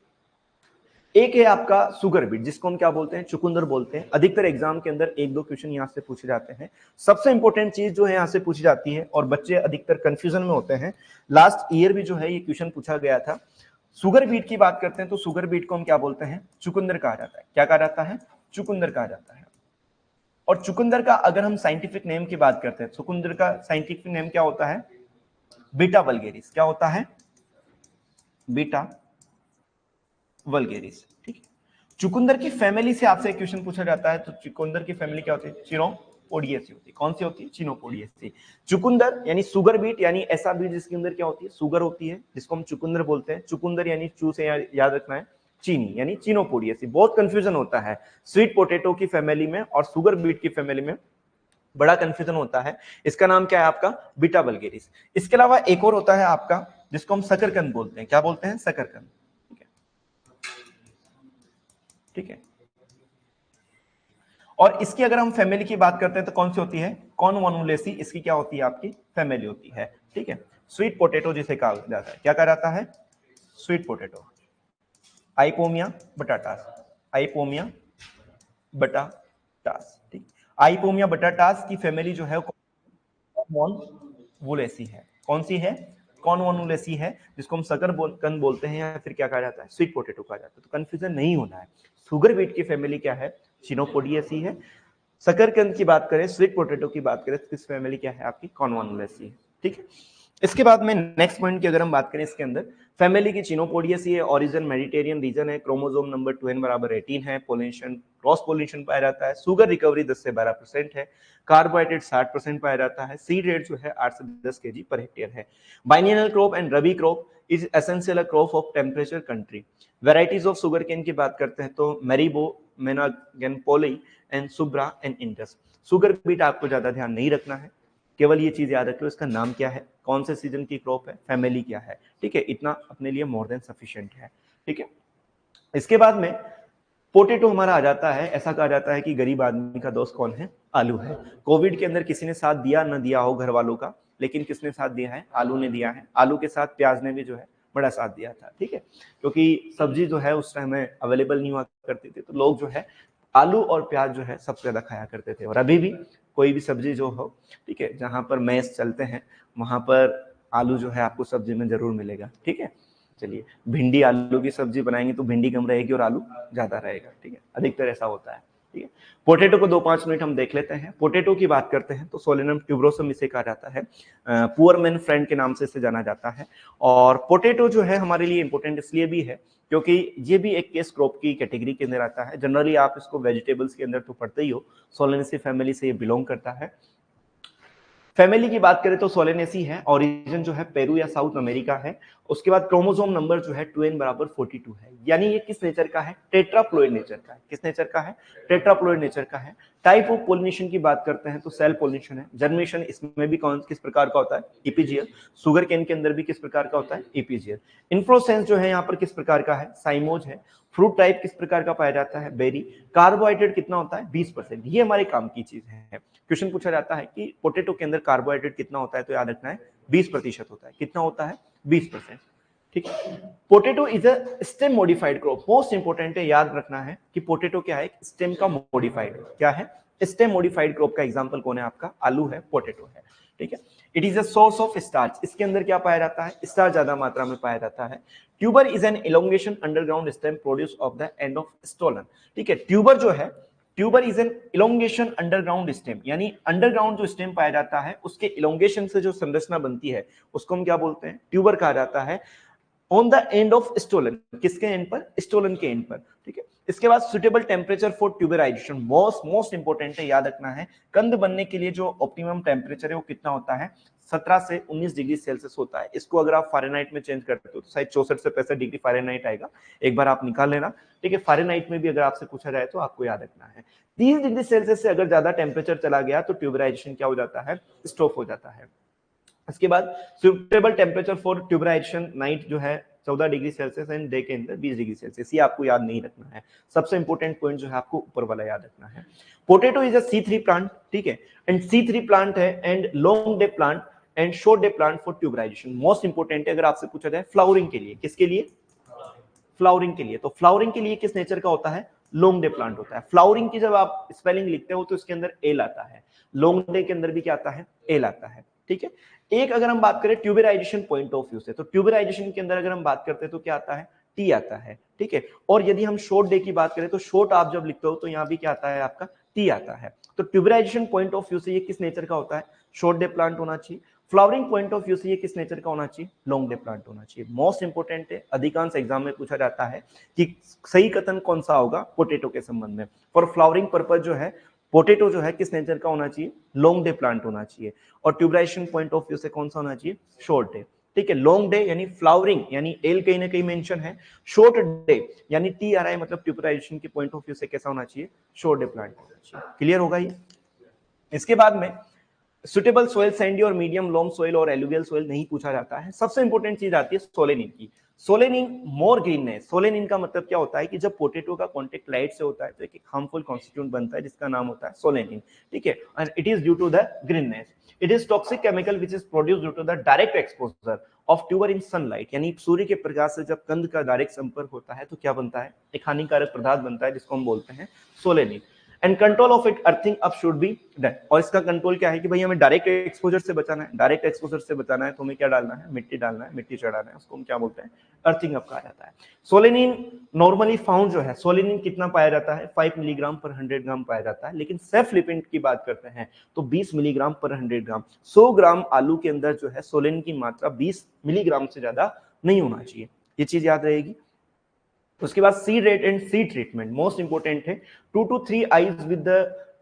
S1: एक है आपका सुगर बीट, जिसको हम क्या बोलते हैं, चुकंदर बोलते हैं। अधिकतर एग्जाम के अंदर एक दो क्वेश्चन यहाँ से पूछे जाते हैं। सबसे इंपॉर्टेंट चीज जो है यहाँ से पूछी जाती है और बच्चे अधिकतर कंफ्यूजन में होते हैं, लास्ट ईयर भी जो है ये क्वेश्चन पूछा गया था। सुगर बीट की बात करते हैं तो सुगर बीट को हम क्या बोलते हैं, चुकंदर कहा जाता है। क्या कहा जाता है, चुकंदर कहा जाता है। और चुकंदर का अगर हम साइंटिफिक नेम की बात करते हैं, चुकंदर का साइंटिफिक नेम क्या होता है, बीटा वल्गेरिस। क्या होता है, बीटा वल्गेरिस, ठीक है। चुकंदर की फैमिली से आपसे एक क्वेश्चन पूछा जाता है, तो चुकंदर की फैमिली क्या होती है, चिनोपोडिएसी होती है। कौन सी होती है, चिनोपोडिएसी। चुकंदर यानी सुगर बीट, यानी ऐसा बीट जिसके अंदर क्या होती है, सुगर होती है, जिसको हम चुकंदर बोलते हैं। चुकंदर यानी चू से याद रखना है, चीनी, यानी चिनोपोडिएसी। बहुत कंफ्यूजन होता है स्वीट पोटैटो की फैमिली में और सुगर बीट की फैमिली में, बड़ा कंफ्यूजन होता है। इसका नाम क्या है आपका, बीटा वल्गेरिस। इसके अलावा एक और होता है आपका जिसको हम शकरकंद बोलते हैं। क्या बोलते हैं, शकरकंद, ठीक है। और इसकी अगर हम फैमिली की बात करते हैं तो कौन सी होती है, कॉर्नवानुलेसी इसकी क्या होती है, आपकी फैमिली होती है, ठीक है। स्वीट पोटैटो जिसे कहा जाता है, क्या कहा जाता है, sweet potato. Ipomoea batatas, Ipomoea batatas, ठीक। आइपोमिया बटाटास की फैमिली जो है कॉर्नवानुलेसी है। कौन सी है, कॉर्नवानुलेसी है, जिसको हम शकरकंद बोलते हैं या फिर क्या कहा जाता है, स्वीट पोटैटो कहा जाता है। तो कंफ्यूजन नहीं होना है, सुगर बीट की फैमिली क्या है, चिनोपोडिएसी है। शकरकंद की बात करें, स्वीट पोटैटो की बात करें, तो किस फैमिली क्या है, आपकी कॉर्नवानुलेसी है, ठीक है। इसके बाद में नेक्स्ट पॉइंट की अगर हम बात करें, इसके अंदर फैमिली की चिनोपोडिएसी है, ओरिजिन मेडिटेरियन रीजन है, क्रोमोसोम नंबर 2n बराबर 18 है, पोलिनेशन क्रॉस पोलिनेशन पाया जाता है, शुगर रिकवरी 10 से 12% है, कार्बोहाइड्रेट 60% पाया जाता है, सीड रेट जो है 8 से 10 kg पर हेक्टेयर है। Biennial crop and rabi crop is essential crop of temperature country. Varieties of sugar cane की बात करते हैं तो Maribo, Magnapoly and Shubhra and Indus. Sugar beet आपको ज्यादा ध्यान नहीं रखना है, केवल ये चीज याद रख लो, इसका नाम क्या है, कौन से सीजन की क्रॉप है, फैमिली क्या है, ठीक है। इतना अपने लिए मोर देन सफिशिएंट है, ठीक है। इसके बाद में पोटैटो हमारा आ जाता है। ऐसा कहा जाता है कि गरीब आदमी का दोस्त कौन है, आलू है। कोविड के अंदर किसी ने साथ दिया न दिया हो घर वालों का, लेकिन किसने साथ दिया है, आलू ने दिया है। आलू के साथ प्याज ने भी जो है बड़ा साथ दिया था, ठीक है। क्योंकि सब्जी जो है उस टाइम में अवेलेबल नहीं हुआ करती थी, तो लोग जो है आलू और प्याज जो है सबसे ज्यादा खाया करते थे। और अभी भी कोई भी सब्जी जो हो, ठीक है, जहां पर मैस चलते हैं वहां पर आलू जो है आपको सब्जी में जरूर मिलेगा, ठीक है। चलिए, भिंडी आलू की सब्जी बनाएंगे तो भिंडी कम रहेगी और आलू ज्यादा रहेगा, ठीक है, अधिकतर ऐसा होता है, ठीक है। पोटैटो को 2-5 मिनट हम देख लेते हैं। पोटैटो की बात करते हैं तो सोलेनम ट्यूबरोसम इसे कहा जाता है, पुअर मैन फ्रेंड के नाम से इसे जाना जाता है। और पोटैटो जो है हमारे लिए इंपॉर्टेंट इसलिए भी है क्योंकि ये भी एक केस क्रॉप की कैटेगरी के अंदर आता है। जनरली आप इसको वेजिटेबल्स के अंदर तो पढ़ते ही हो, सोलेनेसी फैमिली से ये बिलोंग करता है। फैमिली की बात करें तो सोलेनेसी है, ओरिजिन जो है पेरू या साउथ अमेरिका है। उसके बाद क्रोमोसोम नंबर जो है 2n बराबर 42 है, यानी ये किस नेचर का है, टेट्राप्लॉइड नेचर का है। किस नेचर का है, टेट्राप्लॉइड नेचर का है। टाइप ऑफ पोलिनेशन की बात करते हैं तो सेल पोलिनेशन है। जर्मिनेशन इसमें भी कौन किस प्रकार का होता है, इपीजियल। शुगर केन के अंदर भी किस प्रकार का होता है, इपीजियल। इन्फ्लोरेसेंस जो है यहाँ पर किस प्रकार का है, साइमोज है। फ्रूट टाइप किस प्रकार का पाया जाता है, बेरी। कार्बोहाइड्रेट कितना होता है, 20%। ये हमारे काम की चीज है। क्वेश्चन पूछा जाता है कि पोटैटो के अंदर कार्बोहाइड्रेट कितना होता है, तो याद रखना है 20% होता है। कितना होता है, 20%, ठीक है। Potato is a stem modified crop. Most important है, याद रखना है कि पोटैटो क्या है, स्टेम का मॉडिफाइड, क्या है, स्टेम मॉडिफाइड क्रॉप का एग्जांपल कौन है, आपका आलू है, पोटैटो है, ठीक है। It is a source of starch. इसके अंदर क्या पाया जाता है, स्टार्च ज्यादा मात्रा में पाया जाता है। Tuber is an elongation underground stem produce of the end of stolon, ठीक है। ट्यूबर जो है, tuber is an elongation underground stem, यानी अंडरग्राउंड जो स्टेम पाया जाता है उसके इलोंगेशन से जो संरचना बनती है उसको हम क्या बोलते हैं, ट्यूबर कहा जाता है। On the end of stolon, किसके एंड पर, स्टोलन के एंड पर, ठीक है। इसके बाद suitable temperature for tuberization, most important है, याद रखना है। कंद बनने के लिए जो ऑप्टिमम टेम्परेचर है वो कितना होता है, 17 से 19 डिग्री सेल्सियस होता है। इसको अगर आप फारेनहाइट में चेंज करते हो तो शायद 64 से 65 डिग्री फारेनहाइट आएगा, एक बार आप निकाल लेना, ठीक है। फारेनहाइट में भी अगर आपसे पूछा जाए तो आपको याद रखना है। 30 डिग्री सेल्सियस से अगर ज्यादा टेम्परेचर चला गया तो ट्यूबराइजेशन क्या हो जाता है, स्टॉप हो जाता है। इसके बाद suitable temperature for tuberisation, night जो है 14 डिग्री सेल्सियस एंड डे के अंदर 20 डिग्री सेल्सियस। ये आपको याद नहीं रखना है। सबसे इंपॉर्टेंट पॉइंट जो है आपको ऊपर वाला याद रखना है। Potato is a C3 plant, ठीक है, एंड C3 प्लांट है and long day plant and short day plant for tuberization. Most important है अगर आपसे पूछा जाए फ्लावरिंग के लिए, किसके लिए? फ्लावरिंग के लिए। तो फ्लावरिंग के लिए किस नेचर का होता है? लॉन्ग डे प्लांट होता है। फ्लावरिंग की जब आप स्पेलिंग लिखते हो तो इसके अंदर एल आता है, लॉन्ग डे के अंदर भी क्या आता है? एल आता है, ठीक है। एक अगर हम बात करें ट्यूबराइजेशन पॉइंट ऑफ व्यू से, तो ट्यूबराइजेशन के अंदर अगर हम बात करते हैं तो क्या आता है? टी आता है, ठीक है। और यदि हम शॉर्ट डे की बात करें तो शॉर्ट आप जब लिखते हो तो यहाँ भी क्या आता है? आपका टी आता है। तो ट्यूबराइजेशन पॉइंट ऑफ व्यू से ये किस नेचर का होता है? शॉर्ट डे प्लांट होना चाहिए। फ्लावरिंग पॉइंट ऑफ व्यू से ये किस नेचर का होना चाहिए? लॉन्ग डे प्लांट होना चाहिए। मोस्ट इंपोर्टेंट है, अधिकांश एग्जाम में पूछा जाता है कि सही कथन कौन सा होगा पोटैटो के संबंध में। फॉर फ्लावरिंग पर्पज जो है पोटैटो जो है किस नेचर का होना चाहिए? लॉन्ग डे प्लांट होना चाहिए। और ट्यूबराइजेशन पॉइंट ऑफ व्यू से कौन सा होना चाहिए? शॉर्ट डे, ठीक है। लॉन्ग डे यानी फ्लावरिंग यानी एल कहीं ना कहीं मेंशन है, शॉर्ट डे यानी टी आ रहा है, मतलब ट्यूबराइजेशन के पॉइंट ऑफ व्यू से कैसा होना चाहिए? शॉर्ट डे प्लांट होना चाहिए। क्लियर होगा ये? इसके बाद में सुटेबल सोयल, सैंडी और मीडियम लोम सोयल और एलुवियल सोयल नहीं पूछा जाता है। सबसे इंपॉर्टेंट चीज आती है सोलेनिन की। सोलेनिन मोर ग्रीननेस। सोलेनिन का मतलब क्या होता है कि जब पोटैटो का कांटेक्ट लाइट से होता है तो एक हार्मफुल कॉन्स्टिट्यूएंट बनता है जिसका नाम होता है सोलेनिन, ठीक है। And it is due to the greenness. It is toxic chemical which is produced due to the direct exposure of tuber in sunlight, यानी सूर्य के प्रकाश से जब कंद का डायरेक्ट संपर्क होता है तो क्या बनता है? एक हानिकारक पदार्थ बनता है जिसको हम बोलते हैं solanine. And control of it earthing up should be done. और इसका कंट्रोल क्या है कि भाई हमें डायरेक्ट एक्सपोजर से बचाना है। डायरेक्ट एक्सपोजर से बचाना है तो हमें क्या डालना है? मिट्टी डालना है, मिट्टी चढ़ाना है, उसको हम क्या बोलते हैं? अर्थिंग अप कहा जाता है। सोलेनिन नॉर्मली फाउंड जो है, सोलेनिन कितना पाया जाता है? 5 मिलीग्राम पर 100 ग्राम पाया जाता है। लेकिन सेफलिपेंट की बात करते हैं तो 20 मिलीग्राम पर 100 ग्राम। 100 ग्राम आलू के अंदर जो है सोलेनिन की मात्रा 20 मिलीग्राम से ज्यादा नहीं होना चाहिए। ये चीज याद रहेगी। उसके बाद seed rate and seed treatment most important है। 2 to 3 eyes with the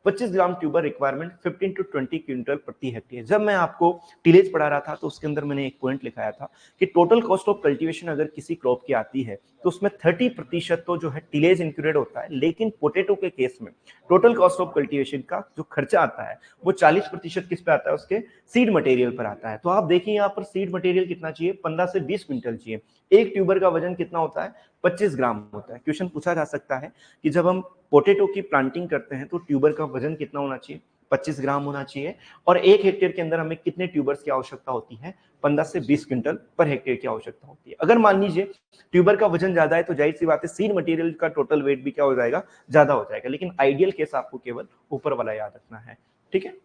S1: 25 gram tuber requirement 15 to 20 quintal प्रति हेक्टेयर। जब मैं आपको टिलेज पढ़ा रहा था तो उसके अंदर मैंने एक पॉइंट लिखाया था कि टोटल कॉस्ट ऑफ कल्टीवेशन अगर किसी क्रॉप की आती है तो उसमें 30% तो जो है टिलेज इंक्लूडेड होता है। लेकिन पोटैटो के केस में टोटल कॉस्ट ऑफ कल्टीवेशन का जो खर्चा आता है वो 40% किस पे आता है? उसके सीड मटेरियल पर आता है। तो आप देखिए यहाँ पर सीड मटेरियल कितना चाहिए? 15 से 20 क्विंटल चाहिए। एक ट्यूबर का वजन कितना होता है? 25 ग्राम होता है। क्वेश्चन पूछा जा सकता है कि जब हम पोटैटो की प्लांटिंग करते हैं तो ट्यूबर का वजन कितना होना चाहिए? 25 ग्राम होना चाहिए। और एक हेक्टेयर के अंदर हमें कितने ट्यूबर्स की आवश्यकता होती है? 15 से 20 क्विंटल पर हेक्टेयर की आवश्यकता होती है। अगर मान लीजिए ट्यूबर का वजन ज्यादा है तो जाहिर सी बात है सीड मटेरियल का टोटल वेट भी क्या हो जाएगा? ज्यादा हो जाएगा। लेकिन आइडियल केस आपको केवल ऊपर वाला याद रखना है, ठीक है।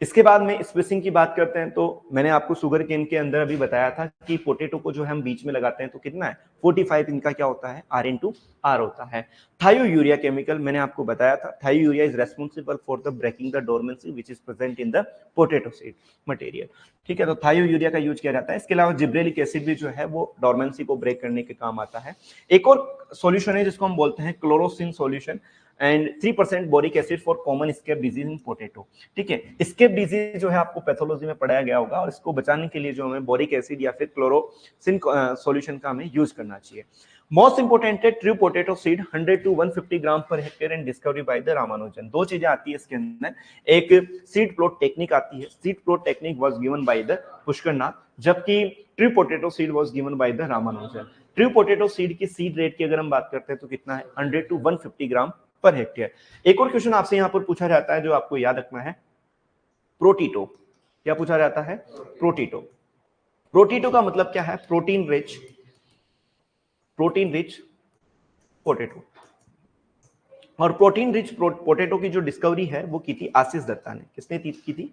S1: इसके बाद में स्पेसिंग की बात करते हैं तो मैंने आपको शुगर केन के अंदर अभी बताया था कि पोटैटो को जो हम बीच में लगाते हैं तो कितना है? 45 इनका क्या होता है? R/R होता है। थायो यूरिया केमिकल मैंने आपको बताया था। Thiourea is responsible for the breaking the dormancy which is present in the potato seed material, ठीक है। तो थायो यूरिया का यूज किया जाता है। इसके अलावा जिब्रेलिक एसिड भी जो है वो डोरमेंसी को ब्रेक करने के काम आता है। एक और सॉल्यूशन है जिसको हम बोलते हैं chlorosine solution and 3% boric acid for common scab disease in potato, ठीक है। स्केप डिजीज जो है आपको पैथोलॉजी में पढ़ाया गया होगा और इसको बचाने के लिए जो हमें बोरिक एसिड या फिर क्लोरोसिन सॉल्यूशन का हमें यूज करना चाहिए। मोस्ट इंपोर्टेंट है true potato seed 100 to 150 gram per hectare and discovery bye the Ramanujan. दो चीजें आती है इसके अंदर, एक सीड प्लॉट टेक्निक आती है। Seed plot technique was given by the Pushkar Nath, जबकि true potato seed was given by the Ramanujan. True potato seed की सीड रेट की अगर हम बात करते हैं तो कितना है? 100 to 150 ग्राम पर हेक्टेयर। एक और क्वेश्चन आपसे यहां पर पूछा जाता है जो आपको याद रखना है, प्रोटीटो। क्या पूछा जाता है? प्रोटीटो। प्रोटीटो का मतलब क्या है? Protein rich potato. और प्रोटीन रिच पोटैटो की जो डिस्कवरी है वो की थी आशीष दत्ता ने। किसने की थी?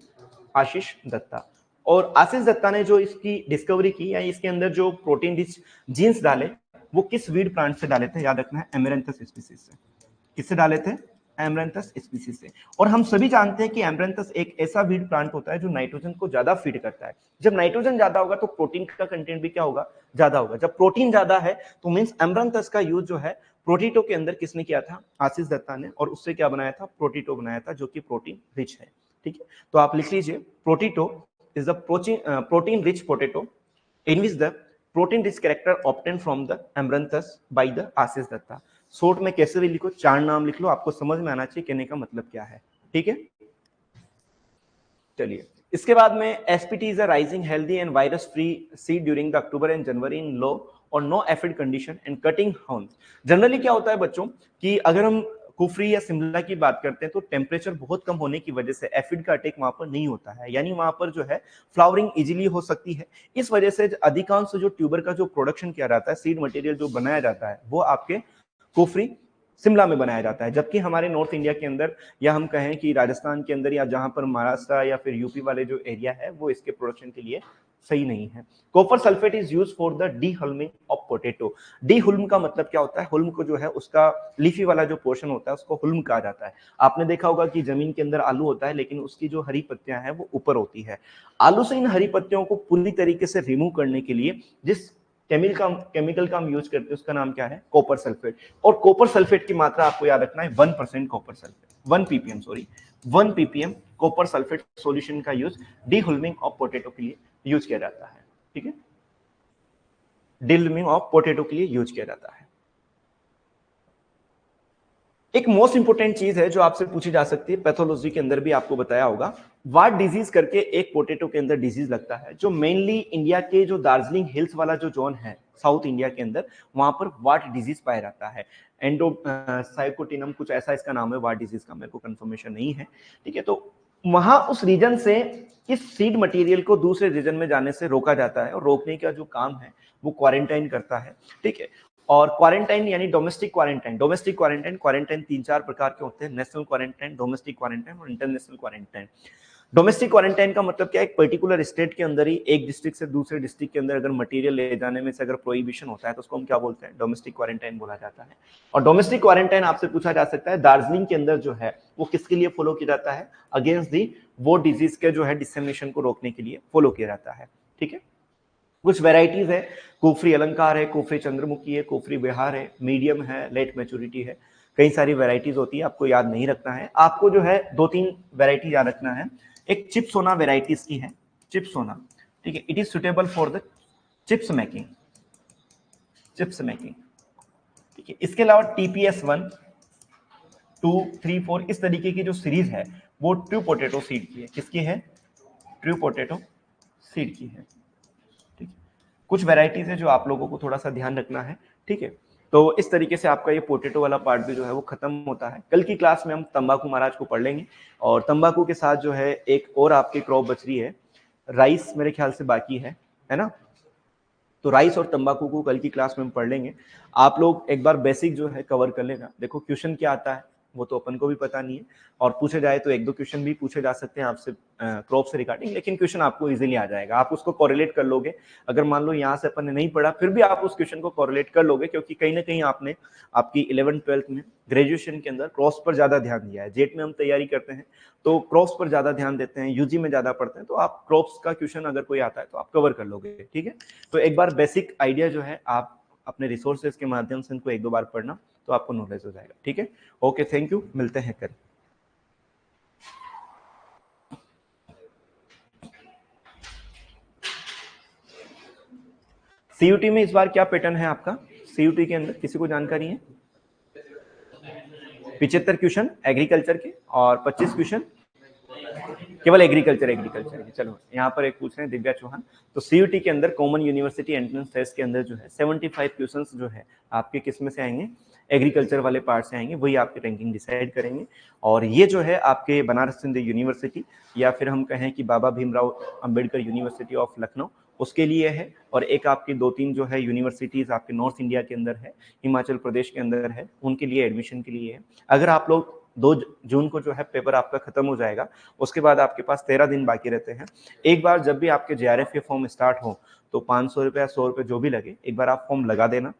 S1: आशीष दत्ता। और आशीष दत्ता ने जो इसकी डिस्कवरी की या इसके अंदर जो प्रोटीन रिच जीन्स डाले वो किस वीड प्लांट से डाले थे? याद रखना है, एमेरैंथस स्पीसीज से। किससे डाले थे? एमरैंथस स्पीसीज से। और हम सभी जानते हैं कि एमरैंथस एक ऐसा वीड प्लांट होता है जो नाइट्रोजन को ज्यादा फीड करता है। जब नाइट्रोजन ज्यादा होगा तो प्रोटीन का कंटेंट भी क्या होगा? ज्यादा होगा। जब प्रोटीन ज्यादा है तो मींस एमरैंथस का यूज जो है प्रोटीटो के अंदर किसने किया था? आशीष दत्ता ने। और उससे क्या बनाया था? प्रोटीटो बनाया था जो कि प्रोटीन रिच है, ठीक है। तो आप लिख लीजिए protato is the protein rich potato in which the protein rich character obtained from the amaranthus by the Ashish Datta. शॉर्ट में कैसे भी लिखो, 4 नाम लिख लो, आपको समझ में आना चाहिए कहने का मतलब क्या है, ठीक है। चलिए इसके बाद में SPT is a raising healthy and virus free seed during the October and January in low और no aphid condition and cutting हाउंड। जनरली क्या होता है बच्चों कि अगर हम कुफरी या शिमला की बात करते हैं तो टेम्परेचर बहुत कम होने की वजह से एफिड का अटैक वहां पर नहीं होता है, यानी वहां पर जो है फ्लावरिंग इजीली हो सकती है। इस वजह से अधिकांश जो ट्यूबर का जो प्रोडक्शन किया जाता है, सीड मटेरियल जो बनाया जाता है, वो आपके कुफरी शिमला में बनाया जाता है। जबकि हमारे नॉर्थ इंडिया के अंदर या हम कहें कि राजस्थान के अंदर या जहां पर महाराष्ट्र या फिर यूपी वाले जो एरिया है वो इसके प्रोडक्शन के लिए सही नहीं है। Copper sulphate is use for the dehaulming of potato. Dehaulm का मतलब क्या होता है? हुल्म को जो है उसका लीफी वाला जो पोर्शन होता है उसको हुल्म कहा जाता है। आपने देखा होगा कि जमीन के अंदर आलू होता है लेकिन उसकी जो हरी पत्तियां हैं वो ऊपर होती है। आलू से इन हरी पत्तियों को पूरी तरीके से रिमूव करने के लिए जिस केमिकल का हम यूज करते हैं उसका नाम क्या है? Copper sulphate. और कॉपर सल्फेट की मात्रा आपको याद रखना है 1% copper sulphate, 1 ppm sorry 1 ppm copper sulphate solution का यूज डीहुल्मिंग ऑफ पोटैटो के लिए यूज किया जाता है। ठीक है, डीहुल्मिंग ऑफ पोटैटो के लिए यूज किया जाता है। एक मोस्ट इंपोर्टेंट चीज है जो आपसे पूछी जा सकती है, पैथोलॉजी के अंदर भी आपको बताया होगा, वाट डिजीज करके एक पोटैटो के अंदर डिजीज लगता है जो मेनली इंडिया के जो दार्जिलिंग हिल्स वाला जो जोन है साउथ इंडिया के अंदर, वहां पर वाट डिजीज पाया जाता है। एंडोसाइकोटिनम कुछ ऐसा इसका नाम है, वाट डिजीज का मेरे को कंफर्मेशन नहीं है। ठीक है, तो वहां उस रीजन से इस सीड मटेरियल को दूसरे रीजन में जाने से रोका जाता है और रोकने का जो काम है वो क्वारंटाइन करता है। ठीक है, और क्वारंटाइन यानी डोमेस्टिक क्वारंटाइन। डोमेस्टिक क्वारंटाइन 3-4 प्रकार के होते हैं, नेशनल क्वारंटाइन, डोमेस्टिक क्वारंटाइन और इंटरनेशनल क्वारंटाइन। डोमेस्टिक क्वारंटाइन का मतलब क्या है? एक पर्टिकुलर स्टेट के अंदर ही एक डिस्ट्रिक्ट से दूसरे डिस्ट्रिक्ट के अंदर अगर मटेरियल ले जाने में से अगर प्रोहिबिशन होता है तो उसको हम क्या बोलते हैं? डोमेस्टिक क्वारंटाइन बोला जाता है। और डोमेस्टिक क्वारंटाइन आपसे पूछा जा सकता है दार्जिलिंग के अंदर जो है वो किसके लिए फॉलो किया जाता है? अगेंस्ट दी वो डिजीज के जो है डिसेमिनेशन को रोकने के लिए फॉलो किया जाता है। ठीक है, कुछ वेराइटीज है, कुफरी अलंकार है, कुफरी चंद्रमुखी है, कुफरी बिहार है, मीडियम है, लेट मैच्योरिटी है, कई सारी वेराइटीज होती है, आपको याद नहीं रखना है। आपको जो है 2-3 वेराइटी याद रखना है। एक चिप्सोना वेराइटीज की है, चिप्सोना। ठीक है, it is suitable for the chips making, chips making. ठीक है, इसके अलावा टीपीएस 1, 2, 3, 4 इस तरीके की जो सीरीज है वो ट्रू पोटैटो सीड की है। किसकी है? ट्रू पोटैटो सीड की है। कुछ वेराइटीज है जो आप लोगों को थोड़ा सा ध्यान रखना है। ठीक है, तो इस तरीके से आपका ये पोटैटो वाला पार्ट भी जो है वो खत्म होता है। कल की क्लास में हम तंबाकू महाराज को पढ़ लेंगे और तंबाकू के साथ जो है एक और आपकी क्रॉप बच रही है, राइस मेरे ख्याल से बाकी है ना? तो राइस और तंबाकू को कल की क्लास में हम पढ़ लेंगे। आप लोग एक बार बेसिक जो है कवर कर लेना। देखो क्वेश्चन क्या आता है वो तो अपन को भी पता नहीं है, और पूछे जाए तो 1-2 क्वेश्चन भी पूछे जा सकते हैं आपसे क्रॉप से रिगार्डिंग, लेकिन क्वेश्चन आपको इजीली आ जाएगा, आप उसको कोरिलेट कर लोगे। अगर मान लो यहाँ से अपन ने नहीं पढ़ा फिर भी आप उस क्वेश्चन को कोरिलेट कर लोगे, क्योंकि कहीं ना कहीं आपने आपकी 11th-12th में ग्रेजुएशन के अंदर क्रॉस पर ज्यादा ध्यान दिया है। जेट में हम तैयारी करते हैं तो क्रॉप्स पर ज्यादा ध्यान देते हैं, यूजी में ज्यादा पढ़ते हैं, तो आप क्रॉप्स का क्वेश्चन अगर कोई आता है तो आप कवर कर लोगे। ठीक है, तो एक बार बेसिक आइडिया जो है आप अपने रिसोर्सेज के माध्यम से इनको 1-2 बार पढ़ना तो आपको नॉलेज हो जाएगा। ठीक है, ओके, थैंक यू, मिलते हैं कल। सीयूटी में इस बार क्या पैटर्न है आपका? सीयूटी के अंदर किसी को जानकारी है? 75 क्वेश्चन एग्रीकल्चर के और 25 क्वेश्चन केवल एग्रीकल्चर के। चलो यहाँ पर एक पूछ रहे हैं दिव्या चौहान, तो सीयूटी के अंदर कॉमन यूनिवर्सिटी एंट्रेंस टेस्ट के अंदर जो है 75 क्वेश्चंस जो है आपके किस में से आएंगे? एग्रीकल्चर वाले पार्ट से आएंगे, वही आपकी रैंकिंग डिसाइड करेंगे। और ये जो है आपके बनारस हिंदू यूनिवर्सिटी या फिर हम कहें कि बाबा भीमराव अंबेडकर यूनिवर्सिटी ऑफ लखनऊ उसके लिए है, और एक आपकी 2-3 जो है यूनिवर्सिटीज आपके नॉर्थ इंडिया के अंदर है, हिमाचल प्रदेश के अंदर है, उनके लिए एडमिशन के लिए है। अगर आप लोग 2 जून को जो है पेपर आपका खत्म हो जाएगा, उसके बाद आपके पास 13 दिन बाकी रहते हैं। एक बार जब भी आपके जेआरएफ के फॉर्म स्टार्ट हो तो 500 रुपये 100 रुपये जो भी लगे एक बार आप फॉर्म लगा देना।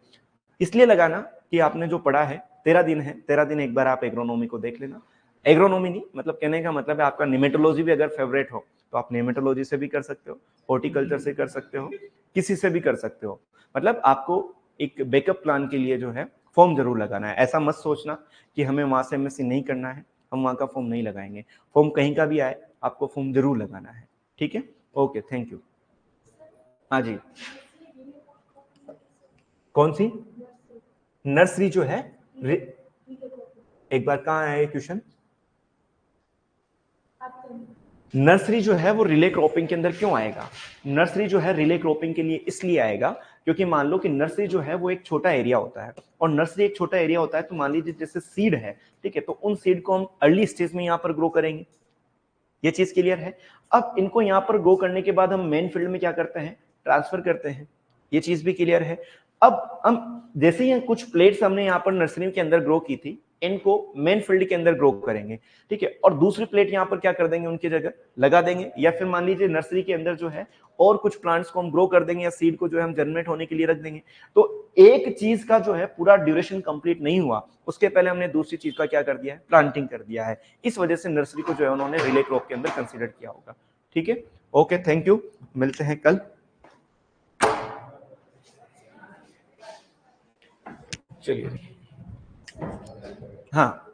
S1: इसलिए लगाना कि आपने जो पढ़ा है 13 दिन है, 13 दिन एक बार आप एग्रोनॉमी को देख लेना। एग्रोनॉमी नहीं मतलब कहने का मतलब है आपका निमेटोलॉजी भी अगर फेवरेट हो तो आप निमेटोलॉजी से भी कर सकते हो, हॉर्टिकल्चर से कर सकते हो, किसी से भी कर सकते हो। मतलब आपको एक बैकअप प्लान के लिए जो है फॉर्म जरूर लगाना है। ऐसा मत सोचना कि हमें वहां से एमएससी नहीं करना है, हम वहां का फॉर्म नहीं लगाएंगे। फॉर्म कहीं का भी आए आपको फॉर्म जरूर लगाना है। ठीक है, ओके, थैंक यू। हाँ जी, कौन सी नर्सरी जो है? एक बार कहाँ है क्वेश्चन? नर्सरी जो है वो रिले क्रॉपिंग के अंदर क्यों आएगा? नर्सरी जो है रिले क्रॉपिंग के लिए इसलिए आएगा क्योंकि मान लो कि नर्सरी जो है वो एक छोटा एरिया होता है, और नर्सरी एक छोटा एरिया होता है तो मान लीजिए जैसे सीड है, ठीक है, तो उन सीड को हम अर्ली स्टेज में यहाँ पर ग्रो करेंगे। ये चीज क्लियर है? अब इनको यहाँ पर ग्रो करने के बाद हम मेन फील्ड में क्या करते हैं, ट्रांसफर करते हैं। ये चीज भी क्लियर है? अब हम जैसे ही कुछ प्लेट्स हमने यहाँ पर नर्सरी के अंदर ग्रो की थी, इनको मेन फील्ड के अंदर ग्रो करेंगे, ठीक है, और दूसरी प्लेट यहाँ पर क्या कर देंगे, उनकी जगह लगा देंगे। या फिर मान लीजिए नर्सरी के अंदर जो है और कुछ प्लांट्स को हम ग्रो कर देंगे या सीड को जो है हम जर्मिनेट होने के लिए रख देंगे। तो एक चीज का जो है पूरा ड्यूरेशन कंप्लीट नहीं हुआ, उसके पहले हमने दूसरी चीज का क्या कर दिया है, प्लांटिंग कर दिया है। इस वजह से नर्सरी को जो है उन्होंने रिले क्रॉप के अंदर कंसीडर किया होगा। ठीक है, ओके, थैंक यू, मिलते हैं कल। चलिए, हाँ।